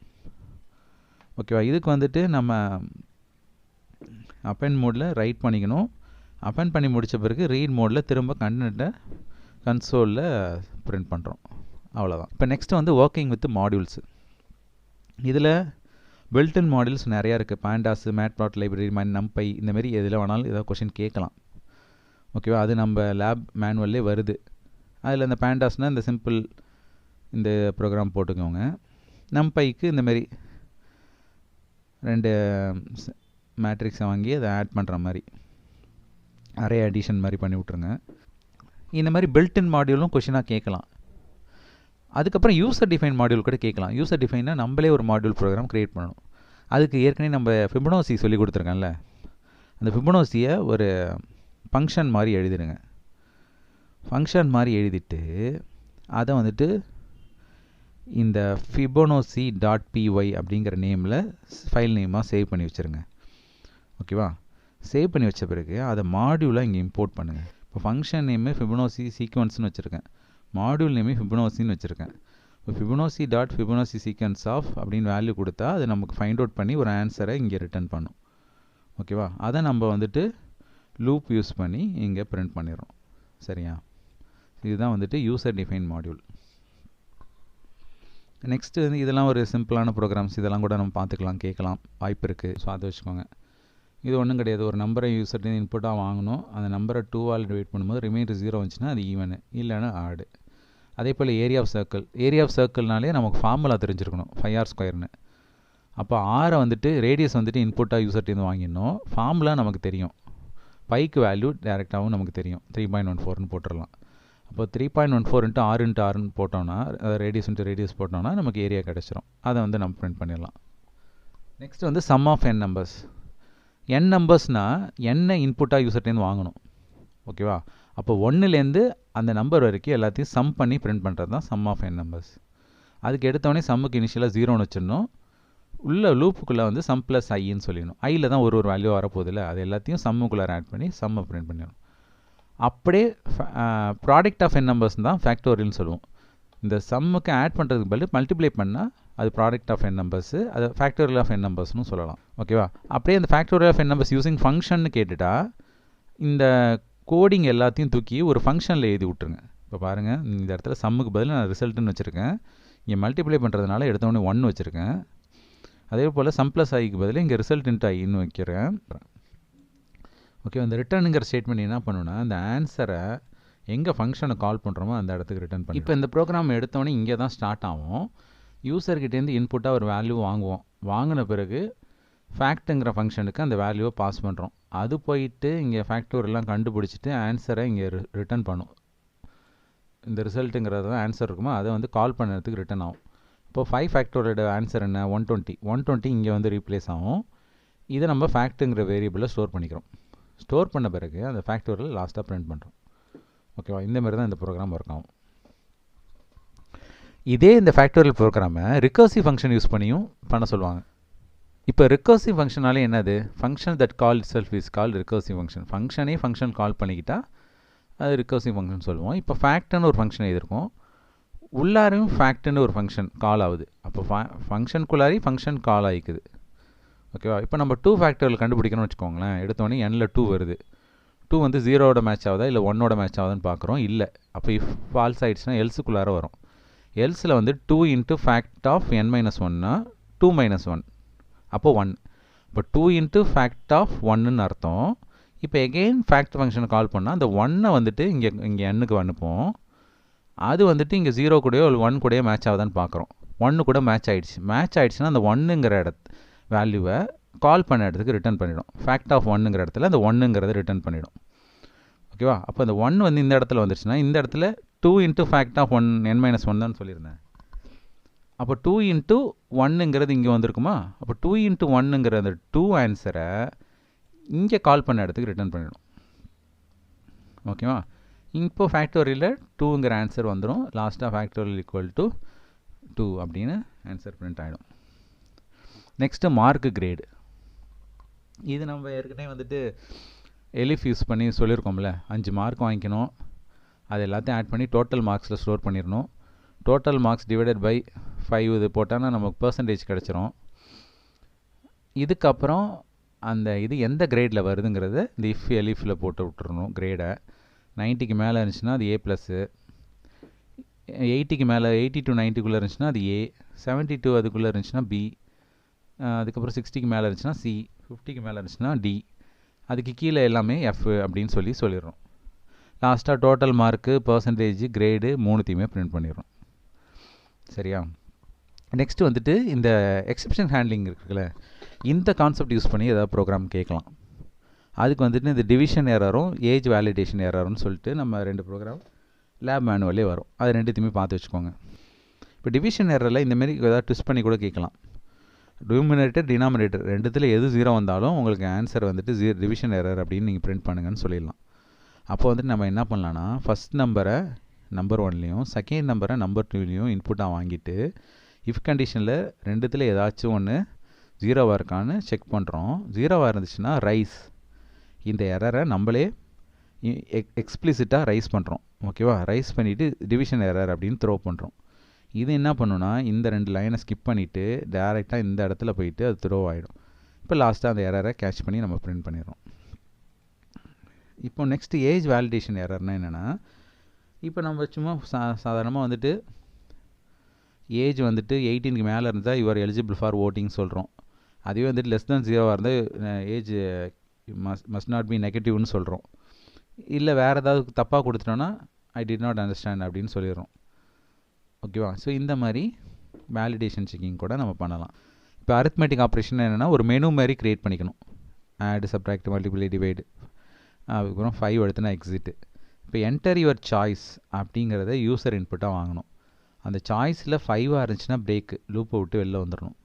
ஓகேவா? இதுக்கு வந்துட்டு நம்ம append மோடில் ரைட் பண்ணிக்கணும். append பண்ணி முடித்த பிறகு ரீட் மோடில் திரும்ப கண்டென்ட்டை கன்சோலில் பிரிண்ட் பண்ணுறோம். அவ்வளோதான். இப்போ நெக்ஸ்ட்டு வந்து ஒர்க்கிங் வித் மாடியூல்ஸு. இதில் பில்ட்இன் மாடியூல்ஸ் நிறையா இருக்குது. பாண்டாஸ், மேட்ப்ளாட் லைப்ரரி, நம்பை, இந்தமாரி எதில் வேணாலும் ஏதாவது கொஷின் கேட்கலாம். ஓகேவா? அது நம்ம லேப் மேனுவல்லே வருது. அதில் இந்த பாண்டாஸ்னால் இந்த சிம்பிள் இந்த ப்ரோக்ராம் போட்டுக்கோங்க. நம்பைக்கு இந்தமாரி 2 மேட்ரிக்ஸை வாங்கி அதை ஆட் பண்ணுற மாதிரி அரே அடிஷன் மாதிரி பண்ணி விட்ருங்க. இந்த மாதிரி பில்ட்இன் மாடியூலும் கொஷினாக கேட்கலாம். அதுக்கப்புறம் யூசர் டிஃபைன் மாடியூல் கூட கேட்கலாம். யூசர் டிஃபைன்னா நம்மளே ஒரு மாடியூல் ப்ரோக்ராம் க்ரியேட் பண்ணணும். அதுக்கு ஏற்கனவே நம்ம ஃபிபனோசி சொல்லி கொடுத்துருக்கேன்ல, அந்த ஃபிபனோசியை ஒரு ஃபங்க்ஷன் மாதிரி எழுதிடுங்க. ஃபங்க்ஷன் மாதிரி எழுதிட்டு அதை வந்துட்டு இந்த fibonacci.py அப்படிங்கிற நேமில் ஃபைல் நேமாக சேவ் பண்ணி வச்சுருங்க. ஓகேவா? சேவ் பண்ணி வச்ச பிறகு அதை மாடியூலாக இங்கே இம்போர்ட் பண்ணுங்கள். இப்போ ஃபங்க்ஷன் நேமு ஃபிபனோசி சீக்வன்ஸ்னு வச்சுருக்கேன். மாடியூல் நேமே ஃபிபனோசின்னு வச்சுருக்கேன். இப்போ fibonacci.fibonacci sequence ஆஃப் அப்படின்னு வேல்யூ கொடுத்தா அது நமக்கு ஃபைண்ட் அவுட் பண்ணி ஒரு ஆன்சரை இங்கே ரிட்டர்ன் பண்ணும். ஓகேவா? அதை நம்ம வந்துட்டு லூப் யூஸ் பண்ணி இங்கே பிரிண்ட் பண்ணிடுறோம். சரியா? இதுதான் வந்துட்டு யூசர் டிஃபைன் மாடியூல். நெக்ஸ்ட்டு வந்து இதெல்லாம் ஒரு சிம்பிளான ப்ரோக்ராம்ஸ். இதெல்லாம் கூட நம்ம பார்த்துக்கலாம், கேட்கலாம், வாய்ப்பு இருக்குது. ஸோ அதை வச்சுக்கோங்க. இது ஒன்றும் கிடையாது. ஒரு நம்பரை யூசர்ட்டு இன்புட்டாக வாங்கணும். அந்த நம்பரை 2ஆல் டிவைட் பண்ணும்போது ரிமைண்டர் 0 வந்துச்சுன்னா அது ஈவனு, இல்லைன்னா ஆடு. அதே போல் area of circle. Area of சர்க்கிள்னாலே நமக்கு ஃபார்முலா தெரிஞ்சிருக்கணும், 5r². அப்போ ஆரை வந்துட்டு ரேடியஸ் வந்துட்டு இன்புட்டாக யூசர்ட்டேருந்து வாங்கிடணும். ஃபார்முலா நமக்கு தெரியும். பைக்கு வேல்யூ டேரெக்டாகவும் நமக்கு தெரியும். 3.14ன்னு போட்டுடலாம். அப்போ 3.14 × r × rன்னு போட்டோம்னா, ரேடியஸ் × ரேடியஸ் போட்டோம்னா நமக்கு ஏரியா கிடச்சிரும். அதை வந்து நம்ம பிரிண்ட் பண்ணிடலாம். நெக்ஸ்ட் வந்து sum of n numbers. n நம்பர்ஸ்னால் என்ன இன்புட்டாக யூசர்ட்டேருந்து வாங்கணும். ஓகேவா? அப்போ 1லேருந்து அந்த நம்பர் வரைக்கும் எல்லாத்தையும் சம் பண்ணி பிரிண்ட் பண்ணுறது தான் சம் ஆஃப் n நம்பர்ஸ். அதுக்கு எடுத்தோடனே சம்முக்கு இனிஷியலாக 0ன்னு வச்சிடணும். உள்ள லூப்புக்குள்ளே வந்து சம் ப்ளஸ் ஐன்னு சொல்லிடணும். ஐயில் தான் ஒரு வேல்யூ வரப்போதில்ல, அது எல்லாத்தையும் சம்முக்குள்ளே ஆட் பண்ணி சம்மை பிரிண்ட் பண்ணிடணும். அப்படியே ப்ராடக்ட் ஆஃப் n நம்பர்ஸ் தான் ஃபேக்டோரியல்னு சொல்லுவோம். இந்த சம்முக்கு ஆட் பண்ணுறதுக்கு பதில் மல்டிப்ளை பண்ணால் அது ப்ராடக்ட் ஆஃப் n நம்பர்ஸு, அது ஃபேக்டோரியல் ஆஃப் n நம்பர்ஸ்னு சொல்லலாம். ஓகேவா? அப்படியே அந்த factorial of n numbers using function கேட்டுட்டா இந்த கோடிங் எல்லாத்தையும் தூக்கி ஒரு ஃபங்க்ஷனில் எழுதி விட்ருங்க. இப்போ பாருங்கள், இந்த இடத்துல சம்முக்கு பதில் நான் ரிசல்ட்டுன்னு வச்சுருக்கேன். இங்கே மல்டிப்ளை பண்ணுறதுனால எடுத்தோடனே 1 வச்சுருக்கேன். அதே போல் சம் ப்ளஸ் ஐக்கு பதில் இங்கே ரிசல்ட் இன்ட்டு ஐன்னு வைக்கிறேன். ஓகே, அந்த ரிட்டர்னுங்கிற ஸ்டேட்மெண்ட் என்ன பண்ணுன்னா இந்த ஆன்சரை எங்கே ஃபங்க்ஷனை கால் பண்ணுறோமோ அந்த இடத்துக்கு ரிட்டர்ன் பண்ணி. இப்போ இந்த ப்ரோக்ராம் எடுத்தோடனே இங்கே தான் ஸ்டார்ட் ஆகும். யூசர்கிட்டேருந்து இன்புட்டாக ஒரு வேல்யூ வாங்குவோம். வாங்கின பிறகு ஃபேக்ட்டுங்கிற ஃபங்க்ஷனுக்கு அந்த வேல்யூவை பாஸ் பண்ணுறோம். அது போயிட்டு இங்கே ஃபேக்டோரியெல்லாம் கண்டுபிடிச்சிட்டு ஆன்சரை இங்கே ரிட்டர்ன் பண்ணும். இந்த ரிசல்ட்டுங்கிறது தான் ஆன்சர் இருக்குமோ அதை வந்து கால் பண்ணுறதுக்கு ரிட்டர்ன் ஆகும். இப்போ 5 ஃபேக்டோரியோட ஆன்சர் என்ன? 120 இங்கே வந்து ரீப்ளேஸ் ஆகும். இதை நம்ம ஃபேக்ட்டுங்கிற வேரியபிளில் ஸ்டோர் பண்ணிக்கிறோம். ஸ்டோர் பண்ண பிறகு அந்த ஃபேக்டோரியல் லாஸ்ட்டாக பிரிண்ட் பண்ணுறோம். ஓகேவா? இந்த மாதிரி தான் இந்த ப்ரோக்ராம் ஒர்க் ஆகும். இதே இந்த ஃபேக்டோரியல் ப்ரோக்ராமை ரிகர்சிவ் ஃபங்க்ஷன் யூஸ் பண்ணியும் பண்ண சொல்லுவாங்க. இப்போ ரிகர்சிவ் ஃபங்க்ஷனாலே என்னது? Function that call itself is call recursive function. ஃபங்க்ஷனே ஃபங்க்ஷன் கால் பண்ணிக்கிட்டா அது ரிகர்சிவ் ஃபங்க்ஷன் சொல்லுவோம். இப்போ ஃபேக்ட்னு ஒரு ஃபங்க்ஷன் எழுதியிருக்கோம், உள்ளாரையும் ஃபேக்ட்னு ஒரு ஃபங்க்ஷன் கால் ஆகுது. அப்போ ஃபங்க்ஷனுக்குள்ளாரி ஃபங்க்ஷன் கால் ஆகிக்குது. ஓகேவா? இப்போ நம்ம 2 ஃபேக்டோரியல் கண்டுபிடிக்கணும்னு வச்சுக்கோங்களேன். எடுத்தோடனே n-ல 2 வருது. 2 வந்து 0வோட மேட்ச் ஆகுதா இல்லை 1ஓட மேட்ச் ஆகுதான்னு பார்க்குறோம். இல்லை. அப்போ இஃப் ஃபால்ஸ் ஆகிடுச்சுன்னா எல்ஸுக்குள்ளார வரும். எல்ஸில் வந்து 2 இன்ட்டு ஃபேக்ட் ஆஃப் n-1னா 2 - 1 அப்போ 1. இப்போ 2 இன்ட்டு ஃபேக்ட் ஆஃப் 1ன்னு அர்த்தம். இப்போ எகெயின் ஃபேக்ட் ஃபங்க்ஷனை கால் பண்ணால் அந்த 1-ஐ வந்துட்டு இங்கே n-க்கு அனுப்புவோம். அது வந்துட்டு இங்கே 0 கூடயோ இல்லை 1 கூடயோ மேட்ச் ஆகுதான்னு பார்க்குறோம். 1 கூட மேட்ச் ஆகிடுச்சு. மேட்ச் ஆகிடுச்சுன்னா அந்த 1ங்கிற வேல்யூவை கால் பண்ண இடத்துக்கு ரிட்டர்ன் பண்ணிடும். ஃபேக்ட் ஆஃப் 1ங்கிற இடத்துல அந்த 1ங்கிறத ரிட்டர்ன் பண்ணிடும். ஓகேவா? அப்போ அந்த 1 வந்து இந்த இடத்துல வந்துருச்சுன்னா இந்த இடத்துல 2 இன்ட்டு ஃபேக்ட் ஆஃப் n-1 தான் சொல்லியிருந்தேன். அப்போ 2 இன்ட்டு 1ங்கிறது இங்கே வந்திருக்குமா? அப்போ 2 இன்ட்டு 1ங்கிற அந்த 2 ஆன்சரை இங்கே கால் பண்ண இடத்துக்கு ரிட்டர்ன் பண்ணிடும். ஓகேவா? இப்போ ஃபேக்டோரியலில் 2ங்கிற ஆன்சர் வந்துடும். லாஸ்ட்டாக ஃபேக்டோரியல் ஈக்குவல் டு 2 அப்படின்னு ஆன்சர் பிரிண்ட் ஆகிடும். Next mark grade. இது நம்ம ஏற்கனவே வந்துட்டு எலிஃப் யூஸ் பண்ணி சொல்லியிருக்கோம்ல, 5 மார்க் வாங்கிக்கணும். அது எல்லாத்தையும் ஆட் பண்ணி டோட்டல் மார்க்ஸில் ஸ்டோர் பண்ணிடணும். டோட்டல் மார்க்ஸ் டிவைடட் பை 5 இது போட்டான்னா நமக்கு பர்சன்டேஜ் கிடச்சிரும். இதுக்கப்புறம் அந்த இது எந்த கிரேடில் வருதுங்கிறத இந்த இஃப் எலிஃபில் போட்டு விட்டுறணும். கிரேடை 90க்கு மேலே இருந்துச்சுன்னா அது A+, 80க்கு மேலே 80 to 90க்குள்ளே இருந்துச்சுன்னா அது A, 72 அதுக்குள்ளே இருந்துச்சுன்னா B, அதுக்கப்புறம் 60க்கு மேலே இருந்துச்சுன்னா C, 50க்கு மேலே இருந்துச்சுன்னா D, அதுக்கு கீழே எல்லாமே F அப்படின்னு சொல்லிடுறோம். லாஸ்ட்டாக டோட்டல் மார்க்கு, பர்சன்டேஜ், கிரேடு 3த்தையுமே பிரிண்ட் பண்ணிடுறோம். சரியா? நெக்ஸ்ட்டு வந்துட்டு இந்த எக்ஸெப்ஷன் ஹேண்ட்லிங் இருக்குல்ல, இந்த கான்செப்ட் யூஸ் பண்ணி ஏதாவது ப்ரோக்ராம் கேட்கலாம். அதுக்கு வந்துட்டு இந்த டிவிஷன் எரரும் ஏஜ் வேலிடேஷன் எரர்னு சொல்லிட்டு நம்ம 2 ப்ரோக்ராம் லேப் மேனுவலே வரும். அது 2த்தையுமே பார்த்து வச்சுக்கோங்க. இப்போ டிவிஷன் எரரில் இந்தமாரி ஏதாவது ட்விஸ்ட் பண்ணி கூட கேட்கலாம். டினாமினேட்டர் டினாமினேட்டர் 2த்தில் எது 0 வந்தாலும் உங்களுக்கு ஆன்சர் வந்துட்டு டிவிஷன் எரர் அப்படின்னு நீங்கள் பிரிண்ட் பண்ணுங்கன்னு சொல்லிடலாம். அப்போ வந்துட்டு நம்ம என்ன பண்ணலான்னா, ஃபஸ்ட் நம்பரை நம்பர் 1லேயும் செகண்ட் நம்பரை நம்பர் 2லேயும் இன்புட்டாக வாங்கிட்டு இஃப் கண்டிஷனில் 2த்தில் ஏதாச்சும் ஒன்று 0வாக இருக்கான்னு செக் பண்ணுறோம். 0வாக இருந்துச்சுன்னா ரைஸ், இந்த எரரை நம்மளே எக்ஸ்பிளிசிட்டாக ரைஸ் பண்ணுறோம். ஓகேவா? ரைஸ் பண்ணிவிட்டு டிவிஷன் எரர் அப்படின்னு த்ரோ பண்ணுறோம். இது என்ன பண்ணுன்னா, இந்த 2 லைனை ஸ்கிப் பண்ணிவிட்டு டேரெக்டாக இந்த இடத்துல போயிட்டு அது த்ரோ ஆகிடும். இப்போ லாஸ்ட்டாக அந்த எரரை கேட்ச் பண்ணி நம்ம பிரிண்ட் பண்ணிடுறோம். இப்போ நெக்ஸ்ட்டு ஏஜ் வேலிடேஷன் எரர்னால் என்னென்னா, இப்போ நம்ம சும்மா சாதாரணமாக வந்துட்டு ஏஜ் வந்துட்டு 18க்கு மேலே இருந்தால் யூஆர் எலிஜிபிள் ஃபார் ஓட்டிங் சொல்கிறோம். அதுவே வந்துட்டு லெஸ் தேன் 0வாக இருந்தால் ஏஜ் மஸ்ட் நாட் பி நெகட்டிவ்னு சொல்கிறோம். இல்லை வேறு ஏதாவது தப்பாக கொடுத்துட்டோன்னா ஐ டிட் நாட் அண்டர்ஸ்டாண்ட் அப்படின்னு சொல்லிடுறோம். ஓகேவா? ஸோ இந்த மாதிரி வேலிடேஷன் செக்கிங் கூட நம்ம பண்ணலாம். இப்போ அரித்மெட்டிக் ஆப்ரேஷன் என்னென்னா, ஒரு மெனு மாதிரி க்ரியேட் பண்ணிக்கணும். ஆட், சப்ட்ராக்ட், மல்டிப்ளை, டிவைடு, அதுக்கப்புறம் 5 எடுத்துனா எக்ஸிட்டு. இப்போ என்டர் யுவர் சாய்ஸ் அப்படிங்கிறத யூசர் இன்புட்டாக வாங்கணும். அந்த சாய்ஸில் 5ஆக இருந்துச்சுன்னா பிரேக்கு, லூப்பை விட்டு வெளில வந்துடணும்.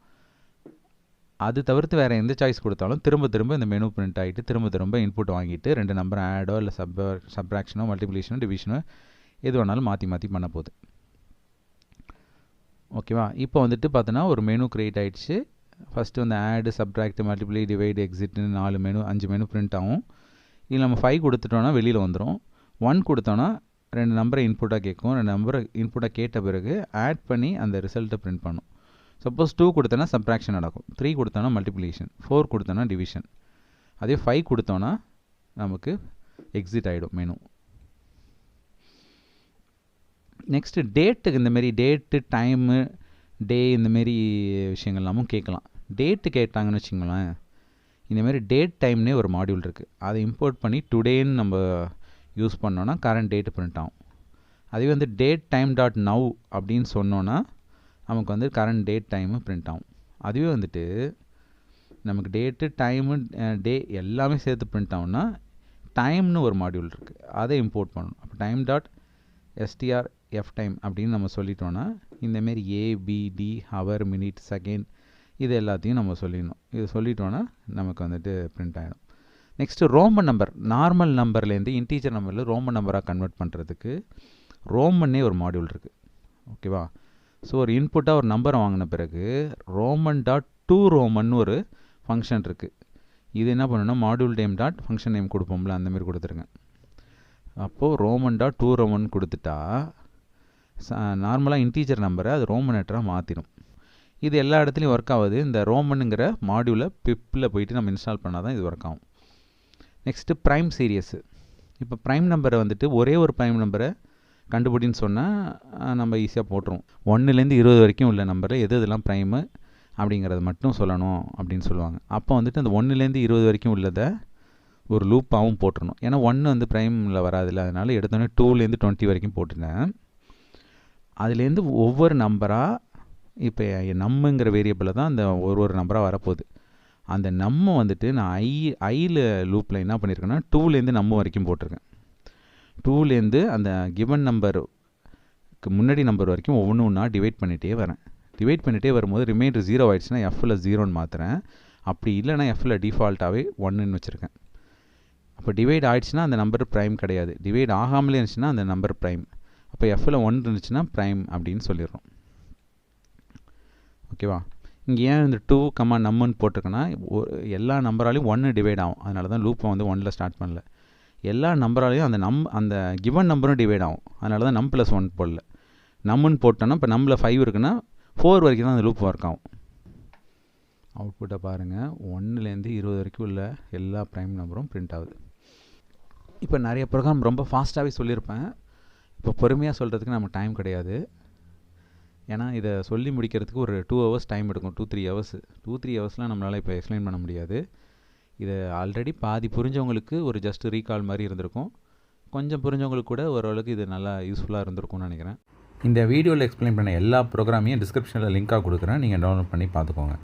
அது தவிர்த்து வேறு எந்த சாய்ஸ் கொடுத்தாலும் திரும்ப இந்த மெனு பிரிண்ட் ஆகிட்டு திரும்ப இன்புட் வாங்கிட்டு 2 நம்பர் ஆடோ இல்லை சப்ராக்ஷனோ மல்டிப்ளிகேஷனோ டிவிஷனோ எது வேணாலும் மாற்றி பண்ண போகுது. ஓகேவா? இப்போ வந்துட்டு பார்த்தோன்னா ஒரு மெனு க்ரியேட் ஆகிடுச்சு. ஃபஸ்ட்டு வந்து ஆடு, சப்ட்ராக்ட், மல்டிப்ளை, டிவைடு, எக்ஸிட்னு 5 மெனு பிரிண்ட் ஆகும். இதில் நம்ம 5 கொடுத்துட்டோன்னா வெளியில் வந்துடும். 1 கொடுத்தோன்னா 2 நம்பரை இன்புட்டாக கேட்கும். 2 நம்பரை இன்புட்டாக கேட்ட பிறகு ஆட் பண்ணி அந்த ரிசல்ட்டை பிரிண்ட் பண்ணும். சப்போஸ் 2 கொடுத்தோன்னா சப்ராக்ஷன் நடக்கும். 3 கொடுத்தோன்னா மல்டிப்ளிகேஷன். 4 கொடுத்தோன்னா டிவிஷன். அதே 5 கொடுத்தோன்னா நமக்கு எக்ஸிட் ஆகிடும் மெனு. நெக்ஸ்ட்டு டேட்டுக்கு இந்தமாரி டேட்டு டைமு டே இந்தமாரி விஷயங்கள்லாமும் கேட்கலாம். டேட்டு கேட்டாங்கன்னு வச்சுங்களேன், இந்தமாரி டேட் டைம்னே ஒரு மாடியூல் இருக்குது. அதை இம்போர்ட் பண்ணி டுடேன்னு நம்ம யூஸ் பண்ணோன்னா கரண்ட் டேட்டு பிரிண்ட் ஆகும். அதே வந்து டேட் டைம் டாட் நவ் அப்படின்னு சொன்னோன்னா நமக்கு வந்து கரண்ட் டேட் டைமு பிரிண்ட் ஆகும். அதுவே வந்துட்டு நமக்கு டேட்டு டைமு டே எல்லாமே சேர்த்து பிரிண்ட் ஆகும்னா டைம்னு ஒரு மாடியூல் இருக்குது, அதை இம்போர்ட் பண்ணணும். அப்போ டைம் டாட் str/f டைம் அப்படின்னு நம்ம சொல்லிட்டோன்னா இந்தமாரி ஏபிடி ஹவர் மினிட் செகண்ட் இது எல்லாத்தையும் நம்ம சொல்லிடணும். இது சொல்லிட்டோன்னா நமக்கு வந்துட்டு பிரிண்ட் ஆகிடும். நெக்ஸ்ட்டு ரோமன் நம்பர், நார்மல் நம்பர்லேருந்து இன்டீஜர் நம்பரில் ரோமன் நம்பராக கன்வெர்ட் பண்ணுறதுக்கு ரோமன்னே ஒரு மாடியூல் இருக்குது. ஓகேவா? ஸோ ஒரு இன்புட்டாக ஒரு நம்பரை வாங்கின பிறகு ரோமன் டாட் டூ ரோமன் ஒரு ஃபங்க்ஷன் இருக்குது. இது என்ன பண்ணணும்னா module name dot function name கொடுப்போம்ல அந்தமாரி கொடுத்துருங்க. அப்போது ரோமன் டாட் டூ ரோமன் கொடுத்துட்டா நார்மலாக இன்டீஜர் நம்பரை அது ரோமன் லெட்டராக மாற்றிடும். இது எல்லா இடத்துலையும் ஒர்க் ஆகுது. இந்த ரோமனுங்கிற மாடியூலை பிப்பில் போயிட்டு நம்ம இன்ஸ்டால் பண்ணால் தான் இது ஒர்க் ஆகும். Next prime series. இப்போ ப்ரைம் நம்பரை வந்துட்டு ஒரே ஒரு ப்ரைம் நம்பரை கண்டுபிடின்னு சொன்னால் நம்ம ஈஸியாக போட்டுருவோம். 1லேருந்து 20 வரைக்கும் உள்ள நம்பரில் எது இதெல்லாம் ப்ரைமு அப்படிங்கிறத மட்டும் சொல்லணும் அப்படின்னு சொல்லுவாங்க. அப்போ வந்துட்டு அந்த 1லேருந்து 20 வரைக்கும் உள்ளதை ஒரு லூப்பாகவும் போட்டுருணும். ஏன்னா 1 வந்து ப்ரைமில் வராதில்ல, அதனால் எடுத்தோடனே 2லேருந்து 20 வரைக்கும் போட்டுட்டேன். அதுலேருந்து ஒவ்வொரு நம்பராக இப்போ நம்முங்கிற வேரியபிளில் தான் அந்த ஒரு நம்பராக வரப்போகுது. அந்த நம்ம வந்துட்டு நான் ஐயில் லூப்பில் என்ன பண்ணியிருக்கேன்னா 2லேருந்து நம்ம வரைக்கும் போட்டிருக்கேன். 2லேருந்து அந்த கிவன் நம்பருக்கு முன்னாடி நம்பர் வரைக்கும் ஒவ்வொன்றா டிவைட் பண்ணிகிட்டே வரேன். டிவைட் பண்ணிகிட்டே வரும்போது ரிமைண்டர் 0 ஆகிடுச்சுன்னா Fல 0ன்னு மாற்றுறேன். அப்படி இல்லைனா Fல டிஃபால்ட்டாகவே 1ன்னு வச்சுருக்கேன். அப்போ டிவைட் ஆகிடுச்சுன்னா அந்த நம்பர் ப்ரைம் கிடையாது. டிவைட் ஆகாமலே இருந்துச்சுன்னா அந்த நம்பர் ப்ரைம். அப்போ Fல 1 இருந்துச்சுன்னா ப்ரைம் அப்படின்னு சொல்லிடுறோம். ஓகேவா? இங்கே ஏன் இந்த 2, நம்மன்னு போட்டிருக்கேன்னா எல்லா நம்பராலையும் 1 டிவைட் ஆகும். அதனால தான் லூப்பை வந்து 1ல் ஸ்டார்ட் பண்ணல. எல்லா நம்பராலையும் அந்த கிவன் நம்பரும் டிவைட் ஆகும். அதனால தான் நம் +1 போடல. நம்மன்னு போட்டோன்னா இப்போ நம்மள 5 இருக்குன்னா 4 வரைக்கும் தான் அந்த லூப் ஒர்க் ஆகும். அவுட்புட்டை பாருங்கள். 1லேருந்து 20 வரைக்கும் உள்ள எல்லா ப்ரைம் நம்பரும் பிரிண்ட் ஆகுது. இப்போ நிறைய ப்ரோக்ராம் ரொம்ப ஃபாஸ்ட்டாகவே சொல்லியிருப்பேன். இப்போ பொறுமையாக சொல்கிறதுக்கு நமக்கு டைம் கிடையாது. ஏன்னா இதை சொல்லி முடிக்கிறதுக்கு ஒரு 2 hours டைம் எடுக்கும். 2-3 hours. 2-3 ஹவர்ஸ்லாம் நம்மளால் இப்போ எக்ஸ்பிளைன் பண்ண முடியாது. இது ஆல்ரெடி பாதி புரிஞ்சவங்களுக்கு ஒரு ஜஸ்ட் ரீகால் மாதிரி இருந்திருக்கும். கொஞ்சம் புரிஞ்சவங்களுக்கு கூட ஓரளவுக்கு இது நல்லா யூஸ்ஃபுல்லாக இருந்திருக்கும்னு நினைக்கிறேன். இந்த வீடியோவில் எக்ஸ்பிளைன் பண்ண எல்லா ப்ரோக்ராமையும் டிஸ்கிரிப்ஷனில் லிங்காக கொடுக்குறேன். நீங்கள் டவுன்லோட் பண்ணி பார்த்துக்கோங்க.